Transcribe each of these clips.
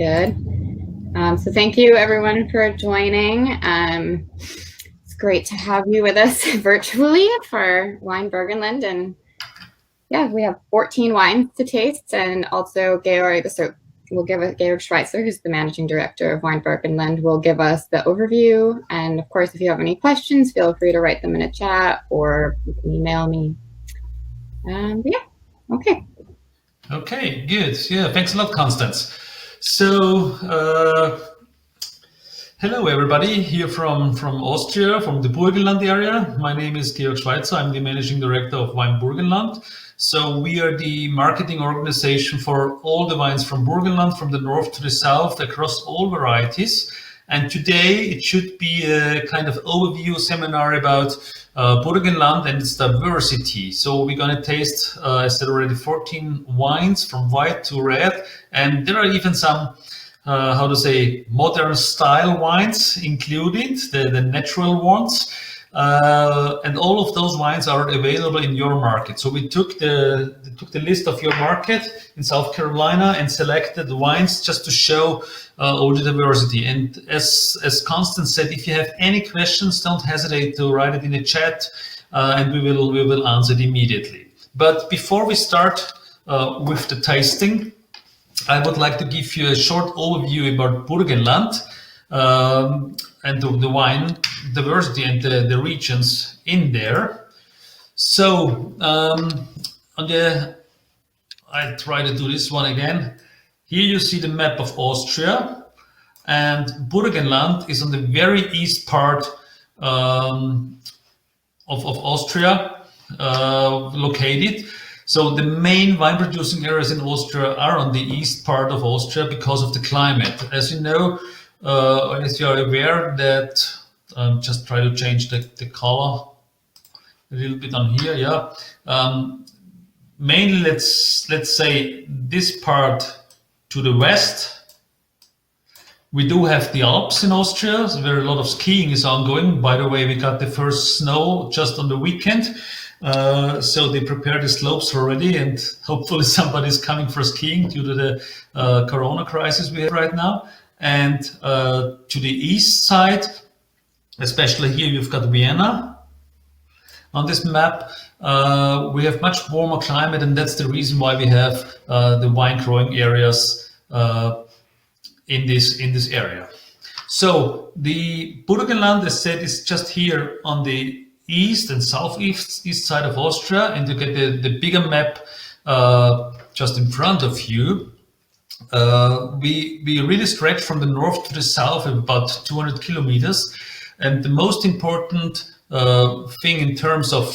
Good. So thank you everyone for joining. It's great to have you with us virtually for Wine Burgenland. And yeah, we have 14 wines to taste, and also Georg Schweitzer, who's the managing director of Wine Burgenland, will give us the overview. And of course, if you have any questions, feel free to write them in a chat or you can email me. Yeah, okay. Okay, good. Yeah, thanks a lot, Constance. So, hello everybody, here from Austria, from the Burgenland area. My name is Georg Schweitzer. I'm the managing director of Wine Burgenland. So we are the marketing organization for all the wines from Burgenland, from the north to the south, across all varieties. And today it should be a kind of overview seminar about Burgenland and its diversity. So we're going to taste, I said already, 14 wines from white to red. And there are even some modern style wines included, the natural ones. And all of those wines are available in your market. So we took the list of your market in South Carolina and selected the wines just to show all the diversity. And as Constance said, if you have any questions, don't hesitate to write it in the chat, and we will answer it immediately. But before we start with the tasting, I would like to give you a short overview about Burgenland and the wine diversity and the regions in there. So I try to do this one again. Here you see the map of Austria, and Burgenland is on the very east part of Austria located. So the main wine producing areas in Austria are on the east part of Austria because of the climate. As you know, as you are aware that, just try to change the color a little bit on here, yeah. Mainly, let's say this part to the west, we do have the Alps in Austria, so where a lot of skiing is ongoing. By the way, we got the first snow just on the weekend. So they prepare the slopes already, and hopefully somebody's coming for skiing due to the corona crisis we have right now. And to the east side, especially here, you've got Vienna. On this map, we have much warmer climate, and that's the reason why we have the wine growing areas in this area. So the Burgenland, as said, is just here on the east and southeast side of Austria, and you get the bigger map just in front of you. We really stretch from the north to the south about 200 kilometers, and the most important thing in terms of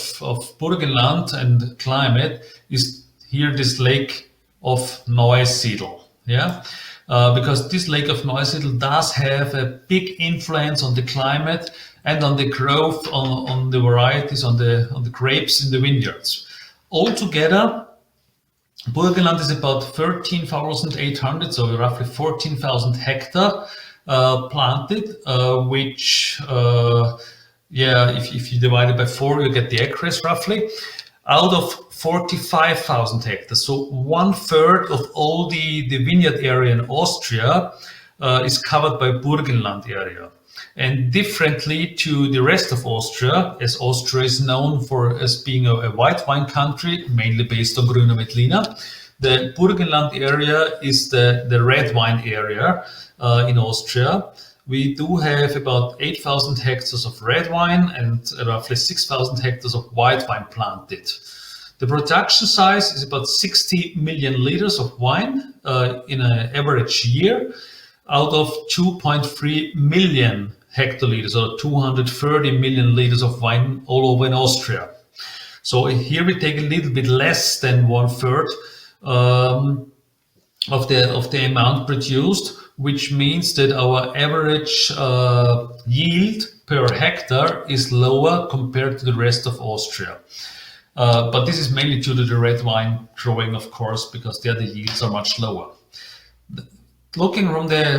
Burgenland and climate is here this lake of Neusiedl, yeah. Because this lake of Neusiedl does have a big influence on the climate and on the growth, on the varieties, on the grapes in the vineyards. Altogether, Burgenland is about 13,800, so roughly 14,000 hectares planted, which, if you divide it by 4, you get the acres roughly, out of 45,000 hectares. So 1/3 of all the vineyard area in Austria is covered by Burgenland area. And differently to the rest of Austria, as Austria is known as being a white wine country, mainly based on Grüner Veltliner, the Burgenland area is the red wine area in Austria. We do have about 8,000 hectares of red wine and roughly 6,000 hectares of white wine planted. The production size is about 60 million liters of wine in an average year, out of 2.3 million hectoliters, or 230 million liters of wine all over in Austria. So here we take a little bit less than 1/3 of the amount produced, which means that our average yield per hectare is lower compared to the rest of Austria. But this is mainly due to the red wine growing, of course, because there the yields are much lower. Looking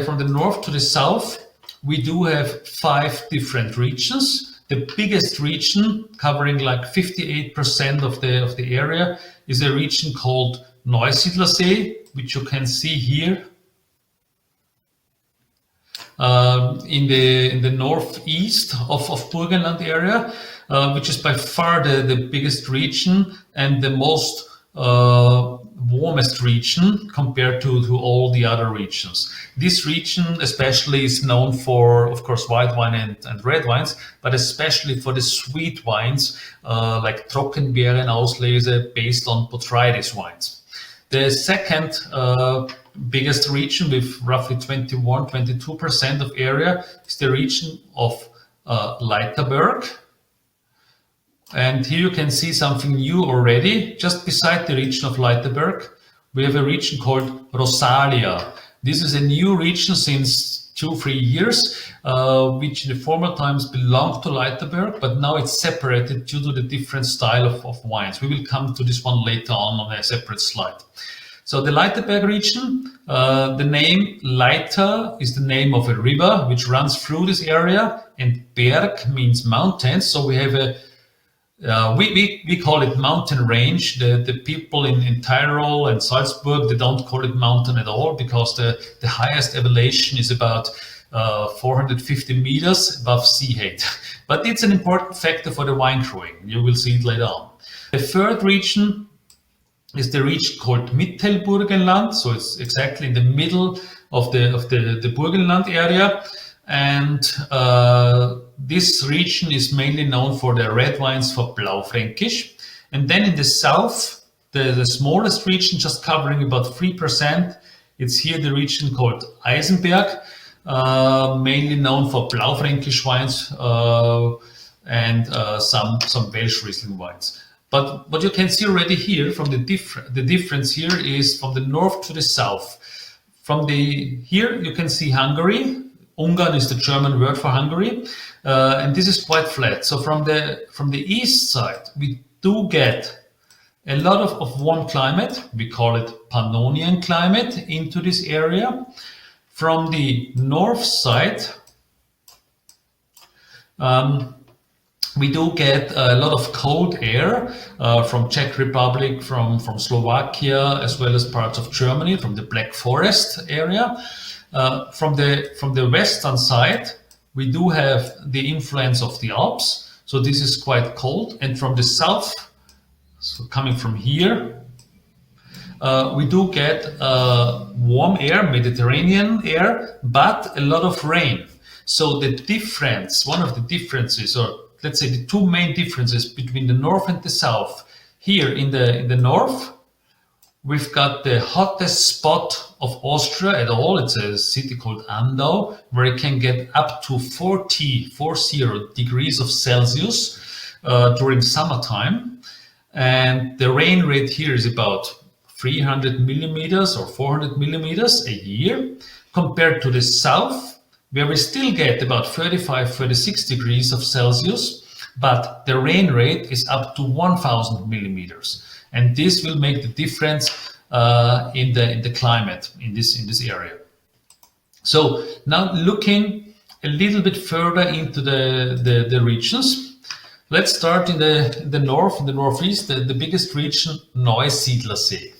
from the north to the south, we do have 5 different regions. The biggest region, covering like 58% of the area, is a region called Neusiedler See, which you can see here in the northeast of Burgenland area, which is by far the biggest region and the most warmest region compared to all the other regions. This region especially is known for, of course, white wine and red wines, but especially for the sweet wines like Trockenbeeren Auslese based on Botrytis wines. The second biggest region with roughly 22% of area is the region of Leiterberg. And here you can see something new already. Just beside the region of Leiterberg, we have a region called Rosalia. This is a new region since 2-3 years, which in the former times belonged to Leiterberg, but now it's separated due to the different style of wines. We will come to this one later on a separate slide. So the Leiterberg region, the name Leiter is the name of a river which runs through this area, and Berg means mountains. So we have a we call it mountain range. The people in Tyrol and Salzburg, they don't call it mountain at all because the highest elevation is about 450 meters above sea height. But it's an important factor for the wine growing. You will see it later on. The third region is the region called Mittelburgenland. So it's exactly in the middle of the Burgenland area. And this region is mainly known for the red wines for Blaufränkisch. And then in the south, the smallest region, just covering about 3%, it's here the region called Eisenberg, mainly known for Blaufränkisch wines and some Welsh Riesling wines. But what you can see already here from the difference here is from the north to the south. Here you can see Hungary. Ungarn is the German word for Hungary, and this is quite flat. So from the east side, we do get a lot of warm climate. We call it Pannonian climate into this area. From the north side, we do get a lot of cold air from Czech Republic, from Slovakia, as well as parts of Germany, from the Black Forest area. From the western side, we do have the influence of the Alps, so this is quite cold. And from the south, so coming from here, we do get warm air, Mediterranean air, but a lot of rain. So the difference, one of the differences, or let's say the two main differences between the north and the south, here in the north, we've got the hottest spot of Austria at all. It's a city called Andau, where it can get up to 40 degrees of Celsius during summertime. And the rain rate here is about 300 millimeters or 400 millimeters a year, compared to the south, where we still get about 36 degrees of Celsius, but the rain rate is up to 1000 millimeters. And this will make the difference in the climate in this area. So now looking a little bit further into the regions, let's start in the north, in the northeast, the biggest region, Neusiedlersee.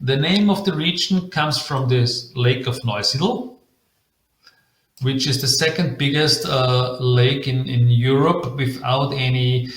The name of the region comes from this lake of Neusiedl, which is the second biggest lake in Europe without any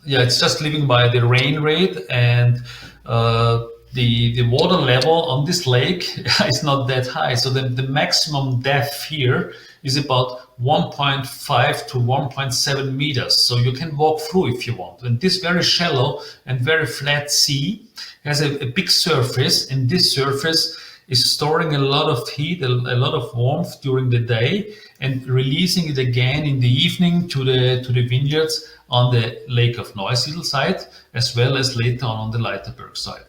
it's just living by the rain rate, and the water level on this lake is not that high. So the maximum depth here is about 1.5 to 1.7 meters. So you can walk through if you want. And this very shallow and very flat sea has a big surface, and this surface is storing a lot of heat, a lot of warmth during the day, and releasing it again in the evening to the vineyards on the Lake of Neusiedl side, as well as later on the Leiterberg side.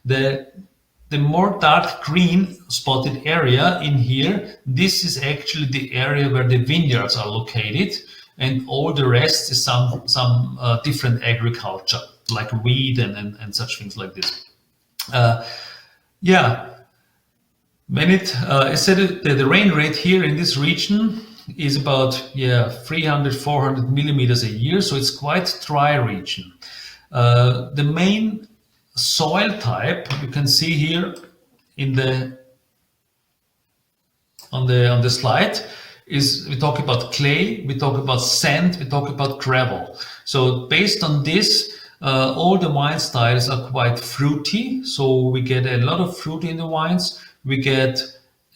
The more dark green spotted area in here, this is actually the area where the vineyards are located, and all the rest is some different agriculture, like wheat and such things like this. When I said the rain rate here in this region is about 300-400 millimeters a year, so it's quite dry region. The main soil type you can see here in the on the slide is we talk about clay, we talk about sand, we talk about gravel. So based on this, all the wine styles are quite fruity. So we get a lot of fruit in the wines. We get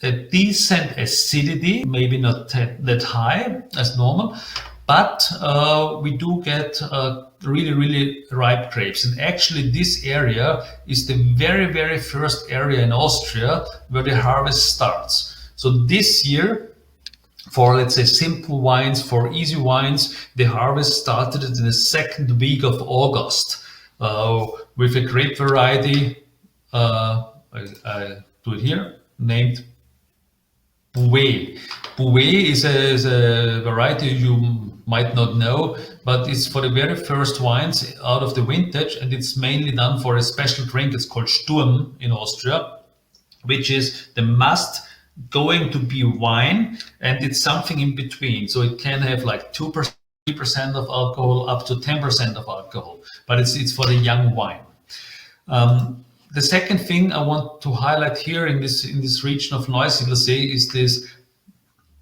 a decent acidity, maybe not that high as normal, but we do get really, really ripe grapes. And actually this area is the very, very first area in Austria where the harvest starts. So this year, for let's say simple wines, for easy wines, the harvest started in the second week of August with a grape variety, I do it here, named Bouvet. Bouvet is a variety you might not know, but it's for the very first wines out of the vintage, and it's mainly done for a special drink. It's called Sturm in Austria, which is the must going to be wine, and it's something in between. So it can have like 2%, 3% of alcohol, up to 10% of alcohol, but it's for the young wine. The second thing I want to highlight here in this region of Neusiedlersee is this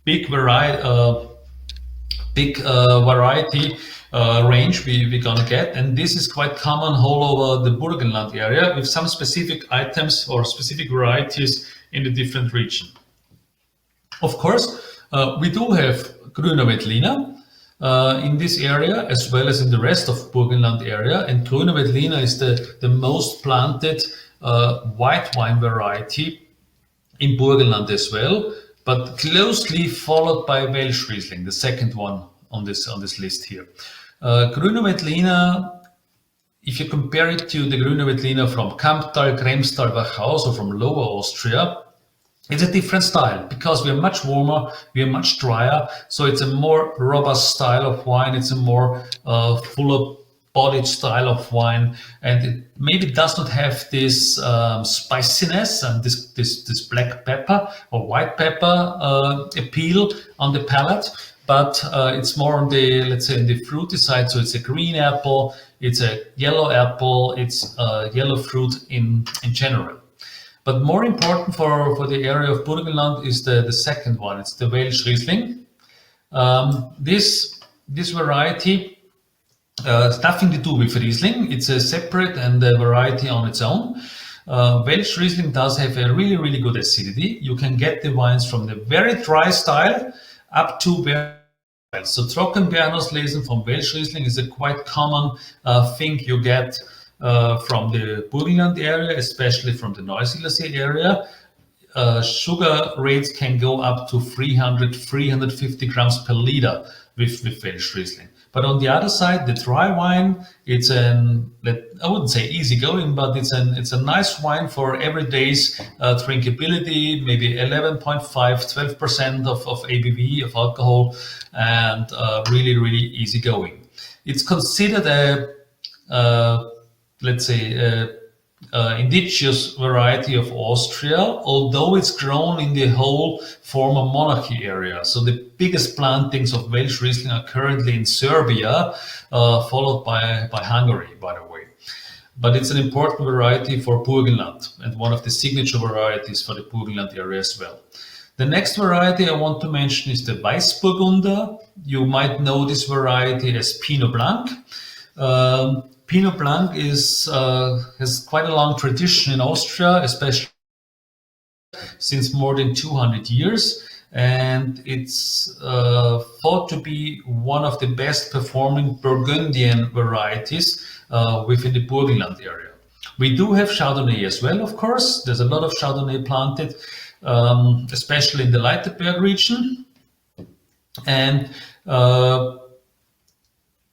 big variety range we're gonna get, and this is quite common all over the Burgenland area with some specific items or specific varieties in the different region. Of course, we do have Grüner Veltliner in this area as well as in the rest of Burgenland area, and Grüner Veltliner is the most planted white wine variety in Burgenland as well, but closely followed by Welsh Riesling, the second one on this list here. Grüner Veltliner, if you compare it to the Grüner Veltliner from Kamptal, Kremstal, Wachau, so from Lower Austria, it's a different style because we are much warmer, we are much drier, so it's a more robust style of wine. It's a more fuller bodied style of wine, and it maybe does not have this spiciness and this black pepper or white pepper appeal on the palate, but it's more on the, let's say, in the fruity side. So it's a green apple, it's a yellow apple, it's yellow fruit in general. But more important for the area of Burgenland is the second one. It's the Welsh Riesling. This variety has nothing to do with Riesling. It's a separate and a variety on its own. Welsh Riesling does have a really, really good acidity. You can get the wines from the very dry style up to very. So Trockenbeerenauslesen from Welsh Riesling is a quite common thing you get from the Burgenland area, especially from the Neusiedlersee area. Sugar rates can go up to 300, 350 grams per liter with Welsh Riesling. But on the other side, the dry wine, it's I wouldn't say easygoing, but it's a nice wine for everyday's drinkability, maybe 11.5, 12% of ABV, of alcohol, and really, really easygoing. It's considered let's say, indigenous variety of Austria, although it's grown in the whole former monarchy area. So the biggest plantings of Welsh Riesling are currently in Serbia, followed by Hungary, by the way. But it's an important variety for Burgenland and one of the signature varieties for the Burgenland area as well. The next variety I want to mention is the Weißburgunder. You might know this variety as Pinot Blanc. Pinot Blanc has quite a long tradition in Austria, especially since more than 200 years, and it's thought to be one of the best performing Burgundian varieties within the Burgenland area. We do have Chardonnay as well, of course. There's a lot of Chardonnay planted, especially in the Leiterberg region, and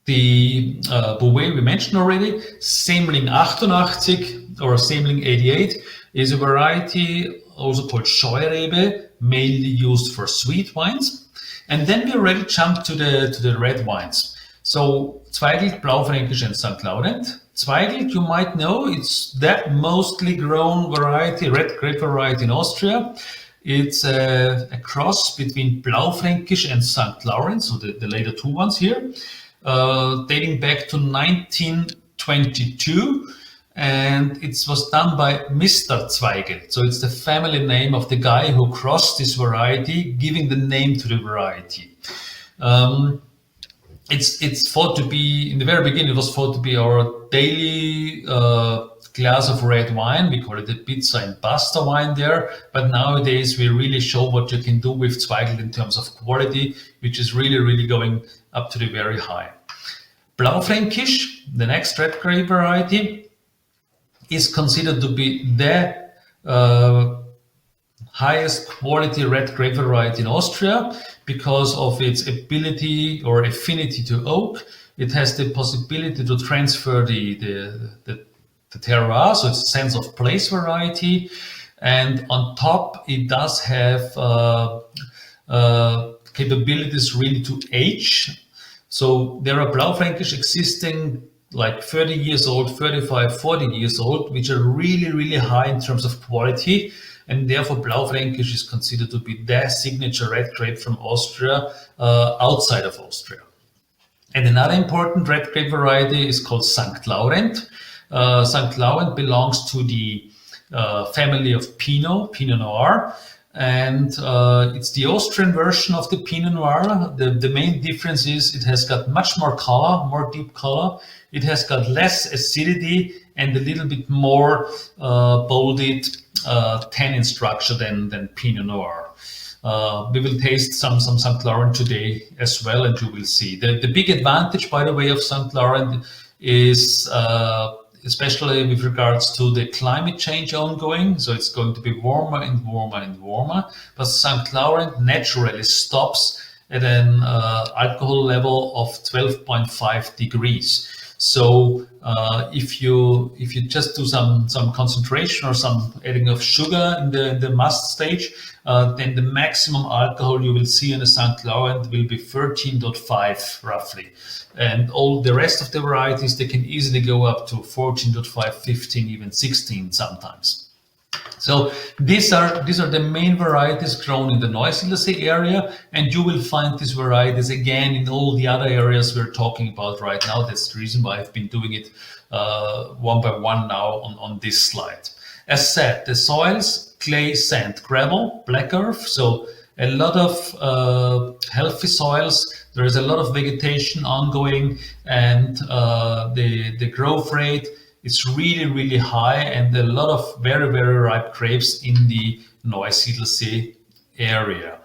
the Bouvet we mentioned already. Semling 88 or Semling 88 is a variety also called Scheurebe, mainly used for sweet wines. And then we already jumped to the red wines. So Zweigelt, Blaufränkisch, and St. Laurent. Zweigelt, you might know, it's that mostly grown variety, red grape variety in Austria. It's a cross between Blaufränkisch and St. Laurent, so the later two ones here. Dating back to 1922. and it was done by Mr. Zweigel. So it's the family name of the guy who crossed this variety, giving the name to the variety. It's thought to be, in the very beginning, it was thought to be our daily glass of red wine. We call it a pizza and pasta wine there. But nowadays, we really show what you can do with Zweigel in terms of quality, which is really, really going up to the very high. Blaufränkisch, the next red grape variety, is considered to be the highest quality red grape variety in Austria because of its ability or affinity to oak. It has the possibility to transfer the terroir, so it's a sense of place variety. And on top, it does have capabilities really to age. So there are Blaufränkisch existing like 30 years old, 35, 40 years old, which are really, really high in terms of quality. And therefore, Blaufränkisch is considered to be the signature red grape from Austria, outside of Austria. And another important red grape variety is called St. Laurent. St. Laurent belongs to the family of Pinot Noir. And it's the Austrian version of the Pinot Noir. The main difference is it has got much more color, more deep color. It has got less acidity and a little bit more bolded tannin structure than Pinot Noir. We will taste some St. Laurent today as well, and you will see. The big advantage, by the way, of St. Laurent is especially with regards to the climate change ongoing. So it's going to be warmer and warmer and warmer. But St. Laurent naturally stops at an alcohol level of 12.5 degrees. So if you just do some concentration or some adding of sugar in the must stage, then the maximum alcohol you will see in a St. Laurent will be 13.5 roughly. And all the rest of the varieties, they can easily go up to 14.5, 15, even 16 sometimes. So these are the main varieties grown in the Neusiedlersee area, and you will find these varieties again in all the other areas we're talking about right now. That's the reason why I've been doing it one by one now on this slide. As said, the soils, clay, sand, gravel, black earth, so a lot of healthy soils. There is a lot of vegetation ongoing, and the growth rate is really, really high, and a lot of very, very ripe grapes in the Neusiedlersee area.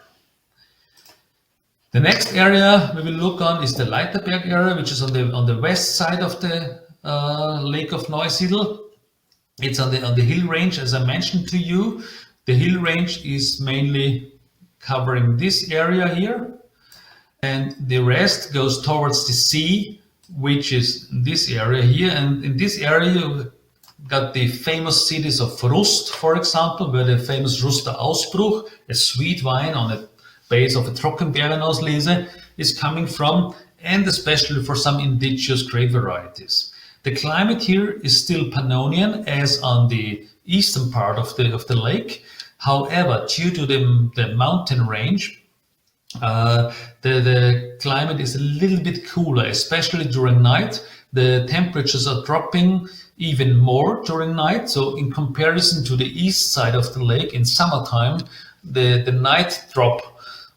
The next area we will look on is the Leiterberg area, which is on the west side of the Lake of Neusiedl. It's on the hill range, as I mentioned to you. The hill range is mainly covering this area here, and the rest goes towards the sea, which is this area here. And in this area, you got the famous cities of Rust, for example, where the famous Ruster Ausbruch, a sweet wine on the base of a Trockenbeerenauslese, is coming from, and especially for some indigenous grape varieties. The climate here is still Pannonian, as on the eastern part of the lake. However, due to the mountain range, the climate is a little bit cooler, especially during night. The temperatures are dropping even more during night. So in comparison to the east side of the lake in summertime, the night drop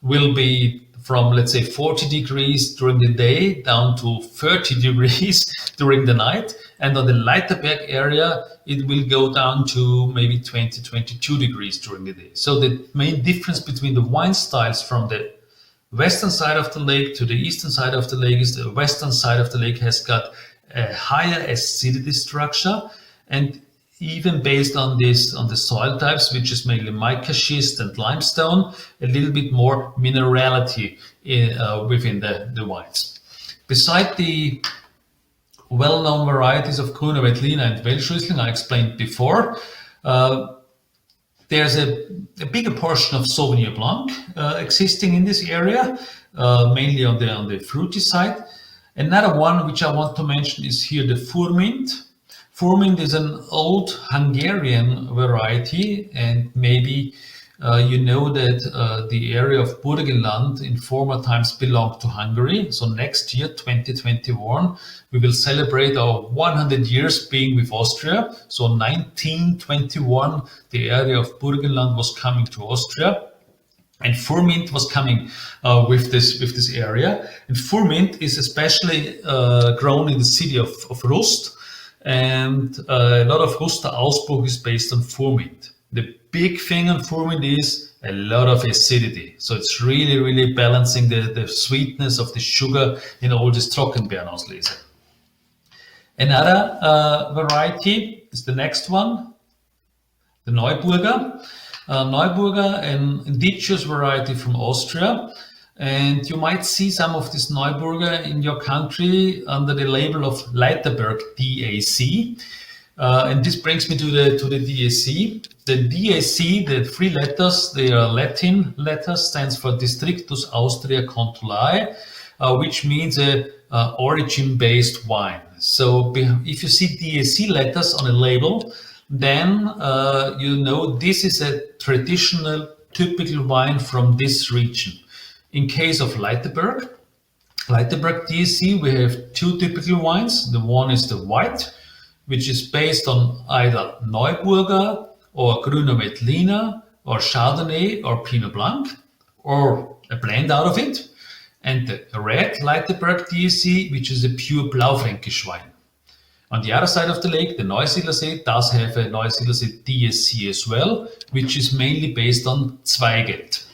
will be from, let's say, 40 degrees during the day down to 30 degrees during the night. And on the Leiterberg area, it will go down to maybe 20, 22 degrees during the day. So the main difference between the wine styles from the western side of the lake to the eastern side of the lake is the western side of the lake has got a higher acidity structure, and even based on the soil types, which is mainly mica schist and limestone, a little bit more minerality within the wines. Beside the well-known varieties of Grüner Veltliner and Welschriesling I explained before, there's a bigger portion of Sauvignon Blanc existing in this area, mainly on the fruity side. Another one which I want to mention is here the Furmint. Furmint is an old Hungarian variety, and maybe you know that the area of Burgenland in former times belonged to Hungary. So next year, 2021, we will celebrate our 100 years being with Austria. So 1921, the area of Burgenland was coming to Austria. And Furmint was coming with this area. And Furmint is especially grown in the city of Rust. And a lot of Ruster Ausbruch is based on Furmint. The big thing on Furmint is a lot of acidity. So it's really balancing the sweetness of the sugar in all this Trockenbeerenauslese. Another variety is the next one, the Neuburger. Neuburger, an indigenous variety from Austria. And you might see some of this Neuburger in your country under the label of Leiterberg DAC. And this brings me to the DAC. The DAC, the three letters, they are Latin letters, stands for Districtus Austria Controlae, which means a origin-based wine. So if you see DAC letters on a label, then you know this is a traditional, typical wine from this region. In case of Leiterberg DAC, we have two typical wines. The one is the white, which is based on either Neuburger or Grüner Veltliner or Chardonnay or Pinot Blanc, or a blend out of it. And the red Leiterberg DAC, which is a pure Blaufränkisch wine. On the other side of the lake, the Neusiedler See does have a Neusiedler See DAC as well, which is mainly based on Zweigelt.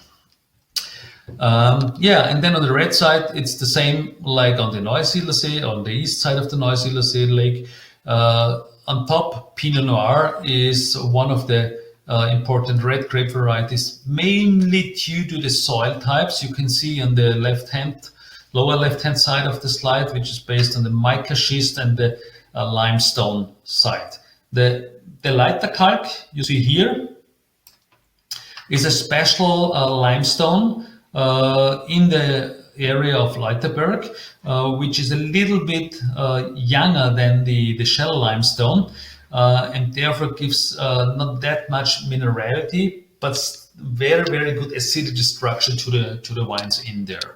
And then on the red side, it's the same like on the Neusiedler See, on the east side of the Neusiedler See lake. On top, Pinot Noir is one of the important red grape varieties, mainly due to the soil types. You can see on the lower left-hand side of the slide, which is based on the mica schist and the limestone side. The lighter kalk you see here is a special limestone in the area of Leiterberg, which is a little bit younger than the shell limestone, and therefore gives not that much minerality, but very good acidity structure to the wines in there.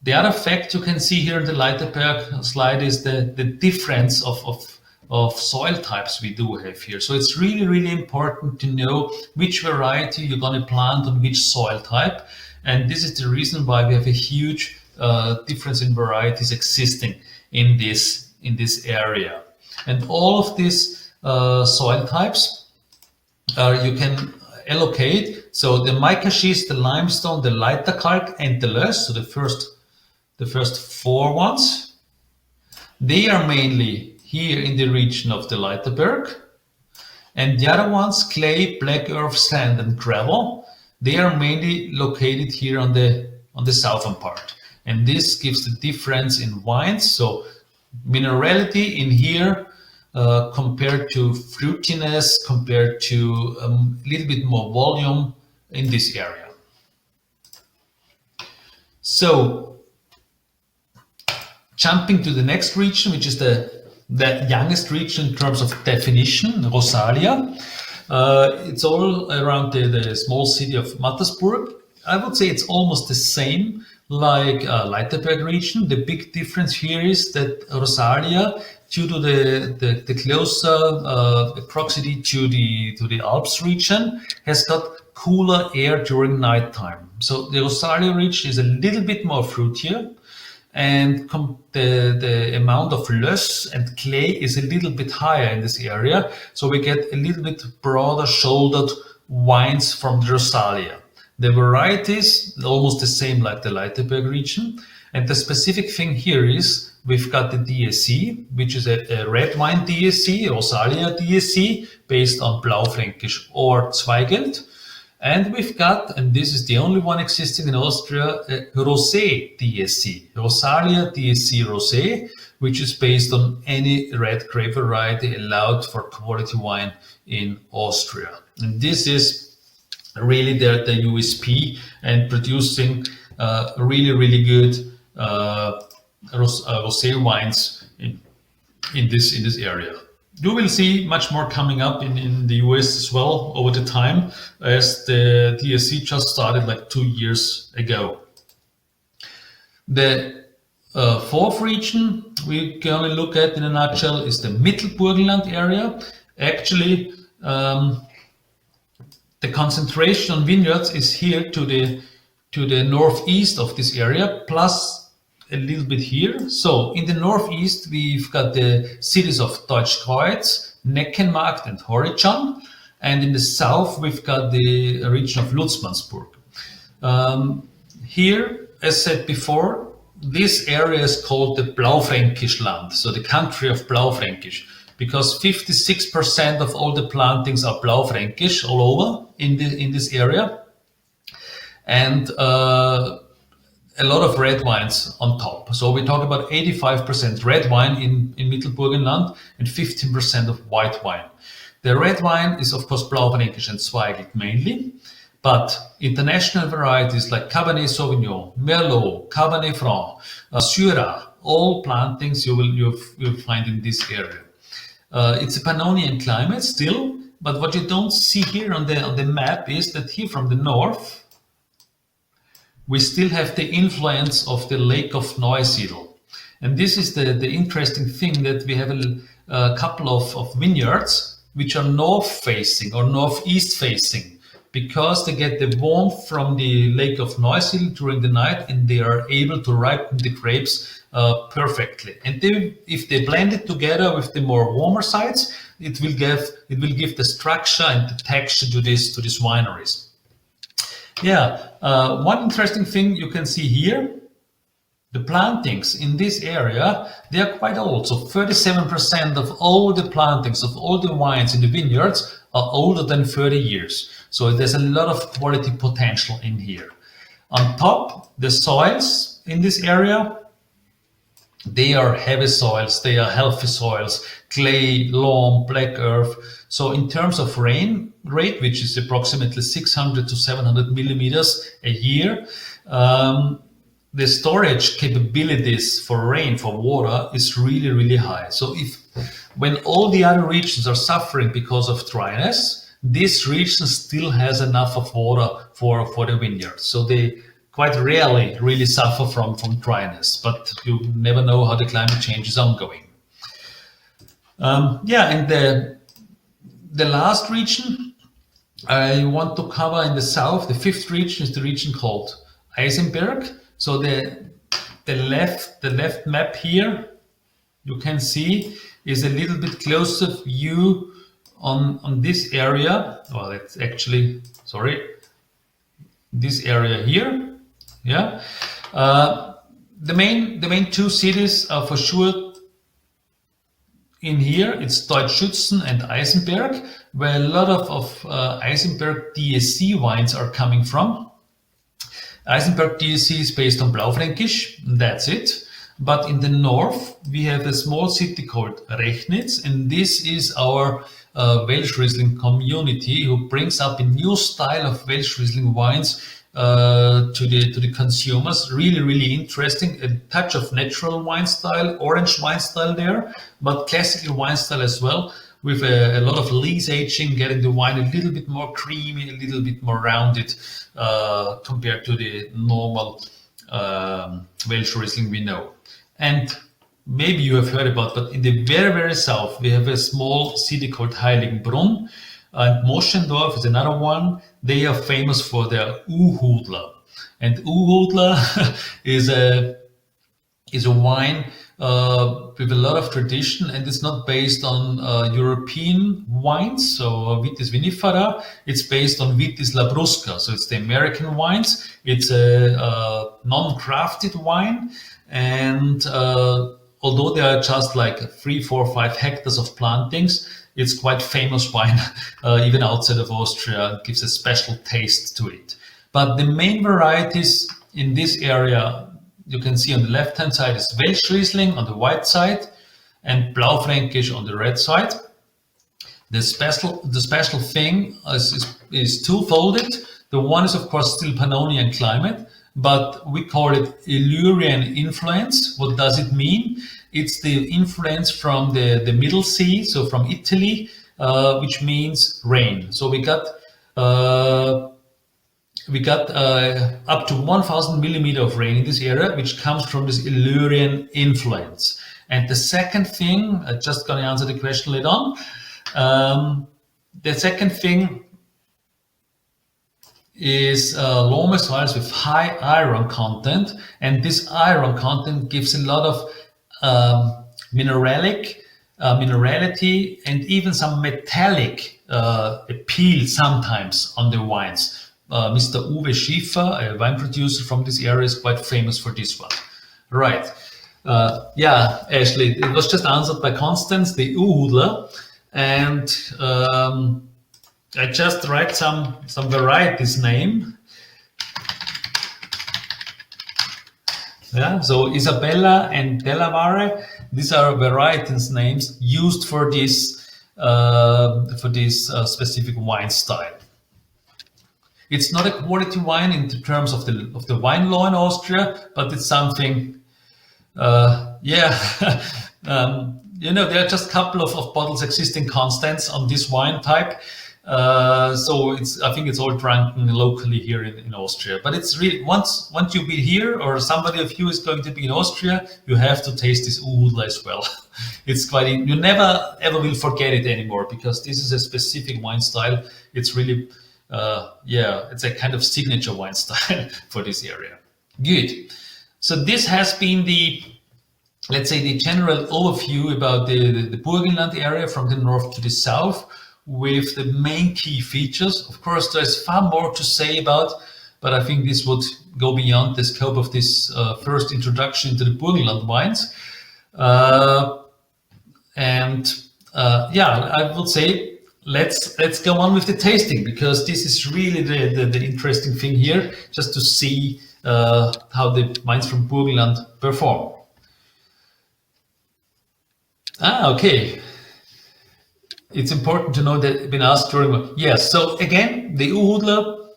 The other fact you can see here in the Leiterberg slide is the difference of soil types we do have here. So it's really important to know which variety you're going to plant on which soil type. And this is the reason why we have a huge difference in varieties existing in this area. And all of these soil types you can allocate. So the mica schist, the limestone, the lighter kalk, and the löss, so the first four ones, they are mainly here in the region of the Leiterberg. And the other ones, clay, black earth, sand, and gravel, they are mainly located here on the southern part. And this gives the difference in wines. So minerality in here compared to fruitiness, compared to a little bit more volume in this area. So jumping to the next region, which is the youngest region in terms of definition, Rosalia. It's all around the small city of Mattersburg. I would say it's almost the same like Leiterberg region. The big difference here is that Rosalia, due to the closer proximity to the Alps region, has got cooler air during nighttime. So the Rosalia region is a little bit more fruitier, and the amount of löss and clay is a little bit higher in this area. So we get a little bit broader shouldered wines from the Rosalia. The varieties almost the same like the Leiterberg region. And the specific thing here is we've got the DAC, which is a red wine DAC, Rosalia DAC, based on Blaufränkisch or Zweigelt. And we've got, and this is the only one existing in Austria, a Rosé DAC, Rosalia DAC Rosé, which is based on any red grape variety allowed for quality wine in Austria. And this is really the USP and producing really good rosé wines in this area. You will see much more coming up in the US as well over the time, as the DSC just started like 2 years ago. The fourth region we're going to look at in a nutshell is the Mittelburgenland area. Actually, the concentration on vineyards is here to the northeast of this area, plus a little bit here. So in the northeast, we've got the cities of Deutschkreuz, Neckenmarkt, and Horizon. And in the south, we've got the region of Lutzmannsburg. Here, as said before, this area is called the Blaufränkisch Land, so the country of Blaufränkisch, because 56% of all the plantings are Blaufränkisch all over in this area, and a lot of red wines on top. So we talk about 85% red wine in Mittelburgenland and 15% of white wine. The red wine is of course Blaufränkisch and Zweigelt mainly, but international varieties like Cabernet Sauvignon, Merlot, Cabernet Franc, Syrah, all plantings you'll find in this area. It's a Pannonian climate still, but what you don't see here on the map is that here from the north, we still have the influence of the Lake of Neusiedl. And this is the interesting thing, that we have a couple of vineyards which are north facing or northeast facing, because they get the warmth from the Lake of Neusiedl during the night, and they are able to ripen the grapes perfectly. And if they blend it together with the more warmer sides, it will give the structure and the texture to these wineries. Yeah, one interesting thing you can see here, the plantings in this area, they are quite old. So 37% of all the plantings of all the wines in the vineyards are older than 30 years. So there's a lot of quality potential in here. On top, the soils in this area, they are heavy soils, they are healthy soils, clay, loam, black earth. So in terms of rain rate, which is approximately 600 to 700 millimeters a year, the storage capabilities for rain, for water, is really, really high. So when all the other regions are suffering because of dryness, this region still has enough of water for the vineyard. So they quite rarely really suffer from dryness, but you never know how the climate change is ongoing. And the last region I want to cover in the south, the fifth region, is the region called Eisenberg. So the left map here, you can see, is a little bit closer view on this area. Well, it's actually, sorry, this area here. Yeah, the main two cities are for sure in here. It's Deutschschützen and Eisenberg, where a lot of Eisenberg DSC wines are coming from. Eisenberg DSC is based on Blaufränkisch, that's it. But in the north, we have a small city called Rechnitz, and this is our Welsh Riesling community, who brings up a new style of Welsh Riesling wines to the consumers. Really, really interesting. A touch of natural wine style, orange wine style there, but classical wine style as well, with a lot of lees aging, getting the wine a little bit more creamy, a little bit more rounded compared to the normal Welsh Riesling we know. And maybe you have heard about, but in the very, very south, we have a small city called Heiligenbrunn, and Moschendorf is another one. They are famous for their Uhudler. And Uhudler is a wine with a lot of tradition, and it's not based on European wines, so Vitis vinifera. It's based on Vitis labrusca, so it's the American wines. It's a non-crafted wine, and although there are just like 3, 4, 5 hectares of plantings, it's quite famous wine, even outside of Austria. It gives a special taste to it. But the main varieties in this area, you can see on the left-hand side, is Welsh Riesling on the white side and Blaufränkisch on the red side. The special thing is twofolded. The one is, of course, still Pannonian climate, but we call it Illyrian influence. What does it mean? It's the influence from the Middle Sea, so from Italy, which means rain. So we got up to 1,000 millimeter of rain in this area, which comes from this Illyrian influence. And the second thing, I'm just going to answer the question later on. The second thing is loamy soils with high iron content, and this iron content gives a lot of minerality and even some metallic appeal sometimes on the wines. Mr. Uwe Schiefer, a wine producer from this area, is quite famous for this one. Right. Yeah, Ashley, it was just answered by Constance, the Uhudler, and I just write some varieties name. Yeah, so Isabella and Delaware, these are varieties names used for this specific wine style. It's not a quality wine in terms of the wine law in Austria, but it's something. You know, there are just a couple of bottles existing constants on this wine type. So I think it's all drunken locally here in Austria. But it's really, once you be here, or somebody of you is going to be in Austria, you have to taste this Uhudler as well. It's quite, you never ever will forget it anymore, because this is a specific wine style. It's really, it's a kind of signature wine style for this area. Good. So this has been let's say the general overview about the Burgenland area from the north to the south, with the main key features. Of course, there's far more to say about, but I think this would go beyond the scope of this first introduction to the Burgenland wines. I would say let's go on with the tasting, because this is really the interesting thing here, just to see how the wines from Burgenland perform. Okay. It's important to know that been asked during. Yes, so again, the Uhudler,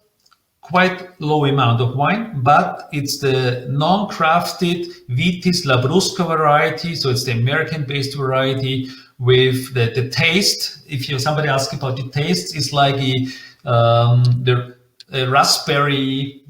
quite low amount of wine, but it's the non-crafted Vitis Labrusca variety, so it's the American-based variety with the taste. If somebody asks about the taste, it's like the raspberry.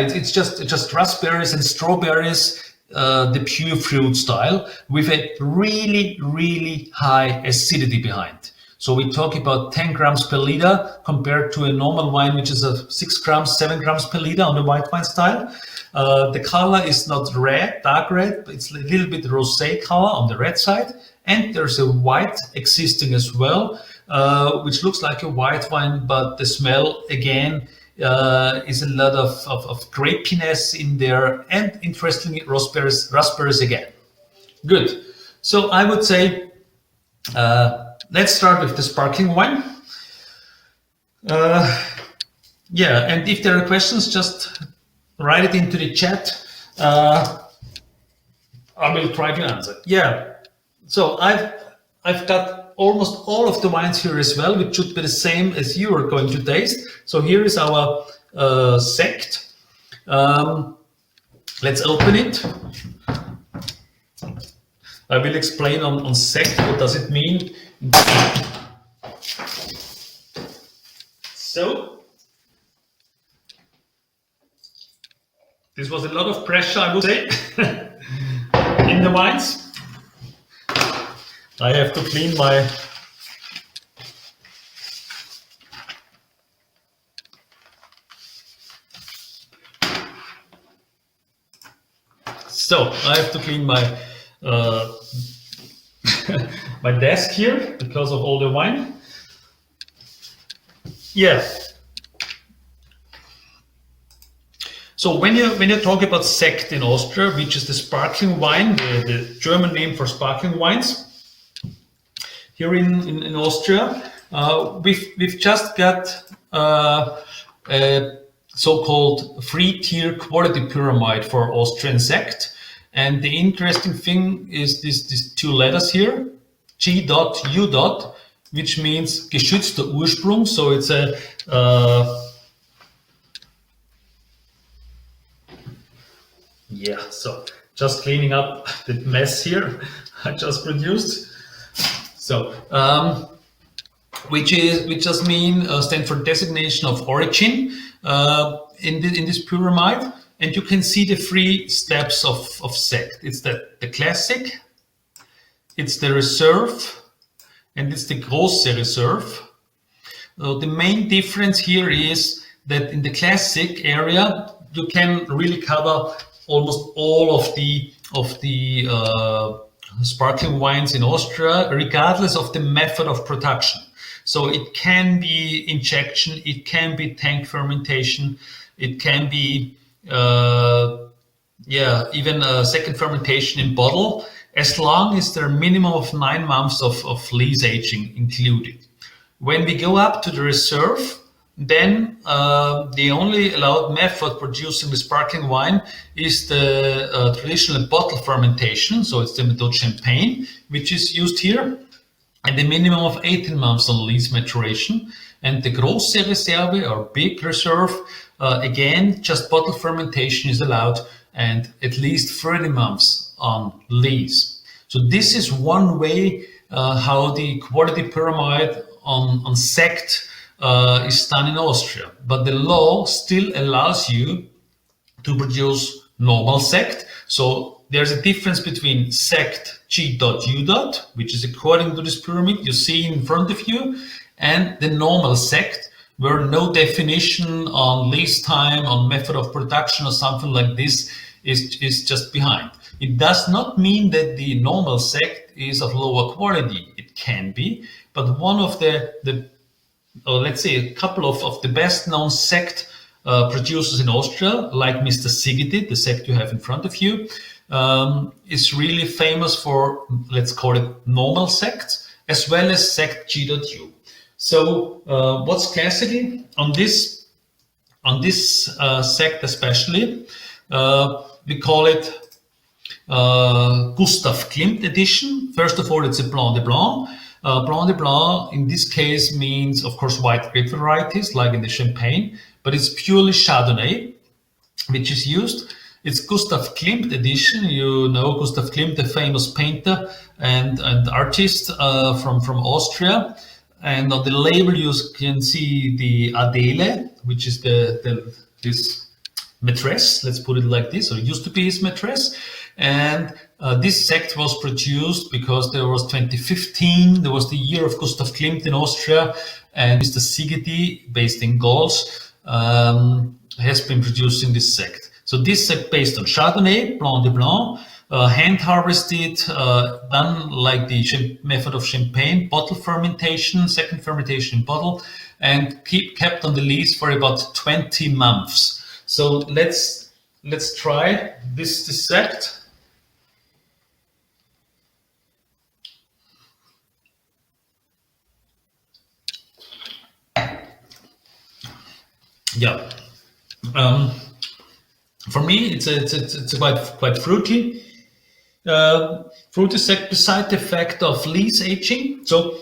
It's just raspberries and strawberries. The pure fruit style, with a really, really high acidity behind. So we talk about 10 grams per liter compared to a normal wine, which is 6 grams, 7 grams per liter on the white wine style. The color is not red, dark red, but it's a little bit rosé color on the red side. And there's a white existing as well, which looks like a white wine, but the smell, again, is a lot of grapiness in there, and interestingly, raspberries again. Good. So I would say let's start with the sparkling wine. And if there are questions, just write it into the chat. I will try to answer. Yeah. So I've got almost all of the wines here as well, which should be the same as you are going to taste. So here is our sect. Let's open it. I will explain on sect, what does it mean. So, this was a lot of pressure, I would say, in the wines. I have to clean my my desk here because of all the wine. Yeah. So when you talk about sect in Austria, which is the sparkling wine, the German name for sparkling wines, here in Austria, we've just got a so-called three-tier quality pyramid for Austrian sect. And the interesting thing is these two letters here, G.U., which means geschützter Ursprung. So it's Yeah, so just cleaning up the mess here I just produced. So, which just stand for designation of origin in this pyramid, and you can see the 3 steps of sect. It's the classic, it's the reserve, and it's the grosse reserve. The main difference here is that in the classic area you can really cover almost all of the sparkling wines in Austria, regardless of the method of production. So it can be injection, it can be tank fermentation, it can be even a second fermentation in bottle, as long as there are minimum of 9 months of lees aging included. When we go up to the reserve, then the only allowed method producing the sparkling wine is the traditional bottle fermentation. So it's the method champagne, which is used here, and the minimum of 18 months on lees maturation. And the grosse reserve or big reserve, again, just bottle fermentation is allowed, and at least 30 months on lees. So this is one way how the quality pyramid on sect is done in Austria, but the law still allows you to produce normal sect. So there's a difference between sect G.U., which is according to this pyramid you see in front of you, and the normal sect, where no definition on lease time, on method of production or something like this is just behind. It does not mean that the normal sect is of lower quality. It can be, but one of let's say a couple of the best known sect producers in Austria, like Mr. Sigeti, the sect you have in front of you, is really famous for, let's call it, normal sects, as well as sect G.U. So what's classically on this sect especially, we call it Gustav Klimt edition. First of all, it's a Blanc de Blanc. Blanc de Blanc in this case means, of course, white grape varieties like in the Champagne, but it's purely Chardonnay which is used. It's Gustav Klimt edition. You know Gustav Klimt, the famous painter and artist from Austria. And on the label you can see the Adele, which is this maitresse, let's put it like this, or it used to be his maitresse. And this sect was produced because there was 2015, there was the year of Gustav Klimt in Austria, and Mr. Sigeti, based in Gauls, has been producing this sect. So this sect based on Chardonnay, Blanc de Blanc, hand harvested, done like the method of Champagne, bottle fermentation, second fermentation in bottle, and kept on the lees for about 20 months. So let's try this sect. Yeah. For me, it's a quite fruity sect, beside the fact of lees aging. So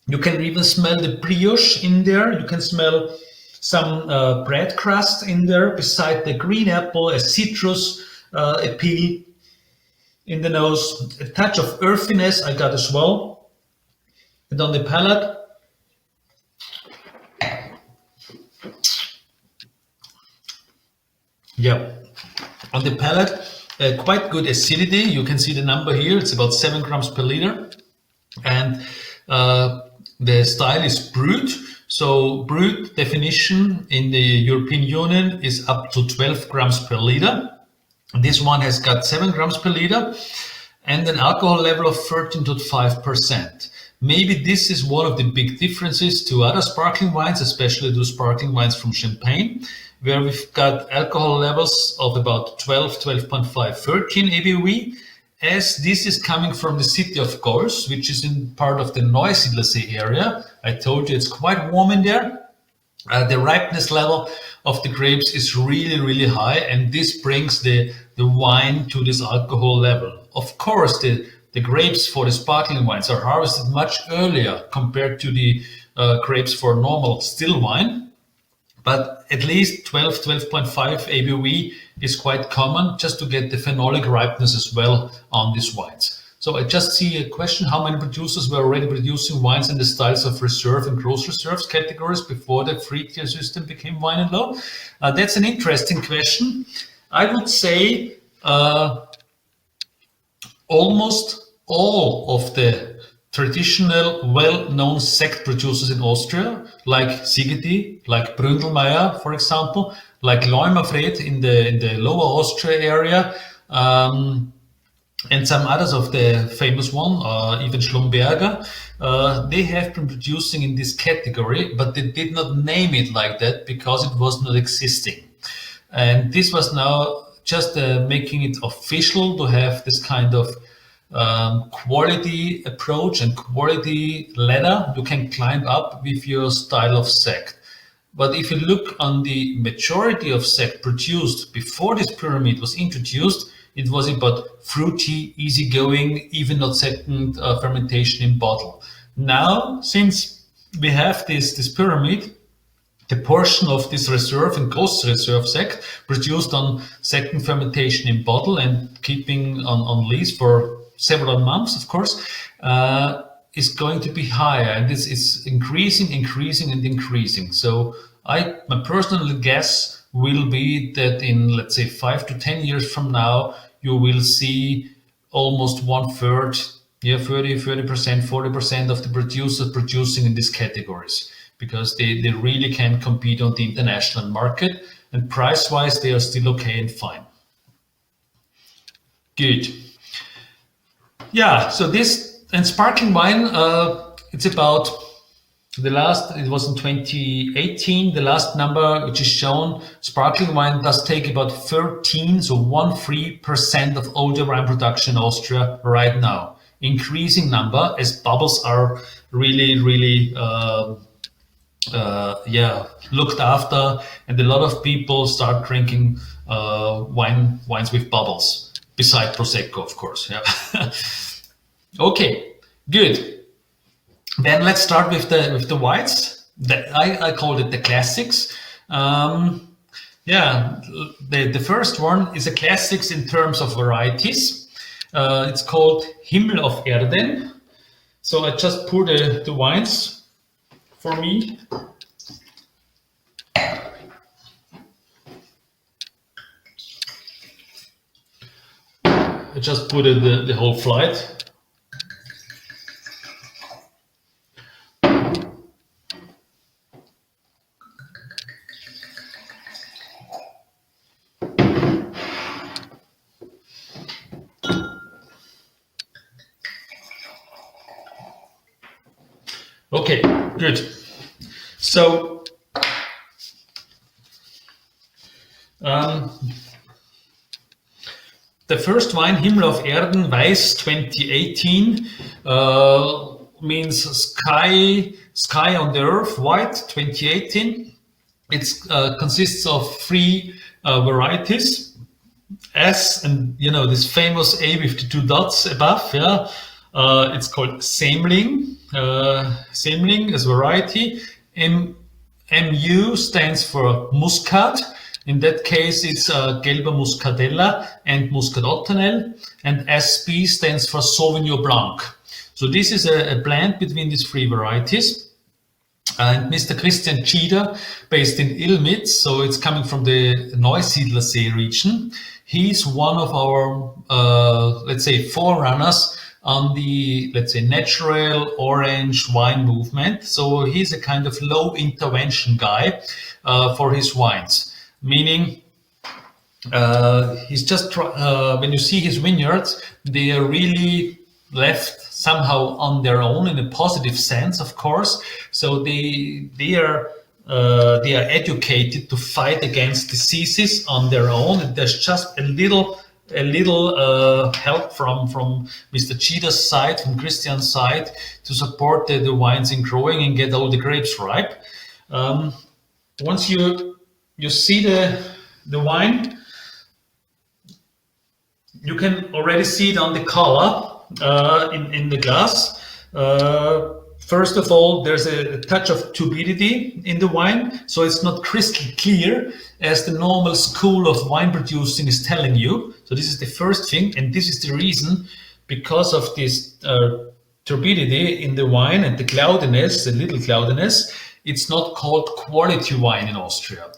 you can even smell the brioche in there. You can smell some bread crust in there, beside the green apple, a citrus appeal in the nose, a touch of earthiness I got as well. And on the palate, yeah, on the palate, quite good acidity. You can see the number here. It's about 7 grams per liter. And the style is brut. So brut definition in the European Union is up to 12 grams per liter. This one has got 7 grams per liter and an alcohol level of 13.5%. Maybe this is one of the big differences to other sparkling wines, especially to sparkling wines from Champagne, where we've got alcohol levels of about 12, 12.5, 13 ABV, as this is coming from the city of Gauls, which is in part of the Neusiedlersee area. I told you it's quite warm in there. The ripeness level of the grapes is really, really high, and this brings the wine to this alcohol level. Of course, the grapes for the sparkling wines are harvested much earlier compared to the grapes for normal still wine. but at least 12, 12.5 ABV is quite common just to get the phenolic ripeness as well on these wines. So I just see a question, how many producers were already producing wines in the styles of reserve and gross reserves categories before the three-tier system became wine and low? That's an interesting question. I would say almost all of the traditional, well-known sect producers in Austria, like Sigeti, like Bründelmeier, for example, like Leumafred in the Lower Austria area, and some others of the famous one, even Schlumberger, they have been producing in this category, but they did not name it like that because it was not existing. And this was now just making it official to have this kind of quality approach and quality ladder you can climb up with your style of sect. But if you look on the majority of sect produced before this pyramid was introduced, it was about fruity, easygoing, even not second fermentation in bottle. Now, since we have this pyramid, the portion of this reserve and gross reserve sect produced on second fermentation in bottle and keeping on lease for several months, of course, is going to be higher, and this is increasing. So my personal guess will be that in, let's say, 5 to 10 years from now, you will see almost 1/3, 30%, 40% of the producers producing in these categories, because they really can compete on the international market, and price-wise, they are still okay and fine. Good. Yeah, so this, and sparkling wine, it's about it was in 2018, the last number which is shown, sparkling wine does take about 13% of all the wine production in Austria right now. Increasing number as bubbles are really looked after, and a lot of people start drinking wines with bubbles, beside Prosecco, of course. Yeah. Okay, good. Then let's start with the whites. I called it the classics. The first one is a classics in terms of varieties. It's called Himmel auf Erden. So I just pour the wines for me. I just put the whole flight. Okay, good. So the first wine, Himmel auf Erden, Weiß 2018, means sky on the earth, white 2018. It consists of 3 varieties. S, and this famous A with the 2 dots above, yeah. It's called Semling. Semling as variety. MU stands for Muscat. In that case, it's Gelber Muscatella and Muscat Ottanel. And SB stands for Sauvignon Blanc. So this is a blend between these 3 varieties. And Mr. Christian Tschida, based in Ilmitz, so it's coming from the Neusiedlersee region. He's one of our, let's say, forerunners on the, let's say, natural orange wine movement. So he's a kind of low intervention guy for his wines, meaning he's just, when you see his vineyards, they are really left somehow on their own in a positive sense, of course. So they are educated to fight against diseases on their own. And there's just a little help from Mr. Tscheda's side, from Christian's side, to support the wines in growing and get all the grapes ripe. Once you see the wine, you can already see it on the color in the glass. First of all, there's a touch of turbidity in the wine, so it's not crystal clear as the normal school of wine producing is telling you. So this is the first thing, and this is the reason, because of this turbidity in the wine and the cloudiness, the little cloudiness, it's not called quality wine in Austria.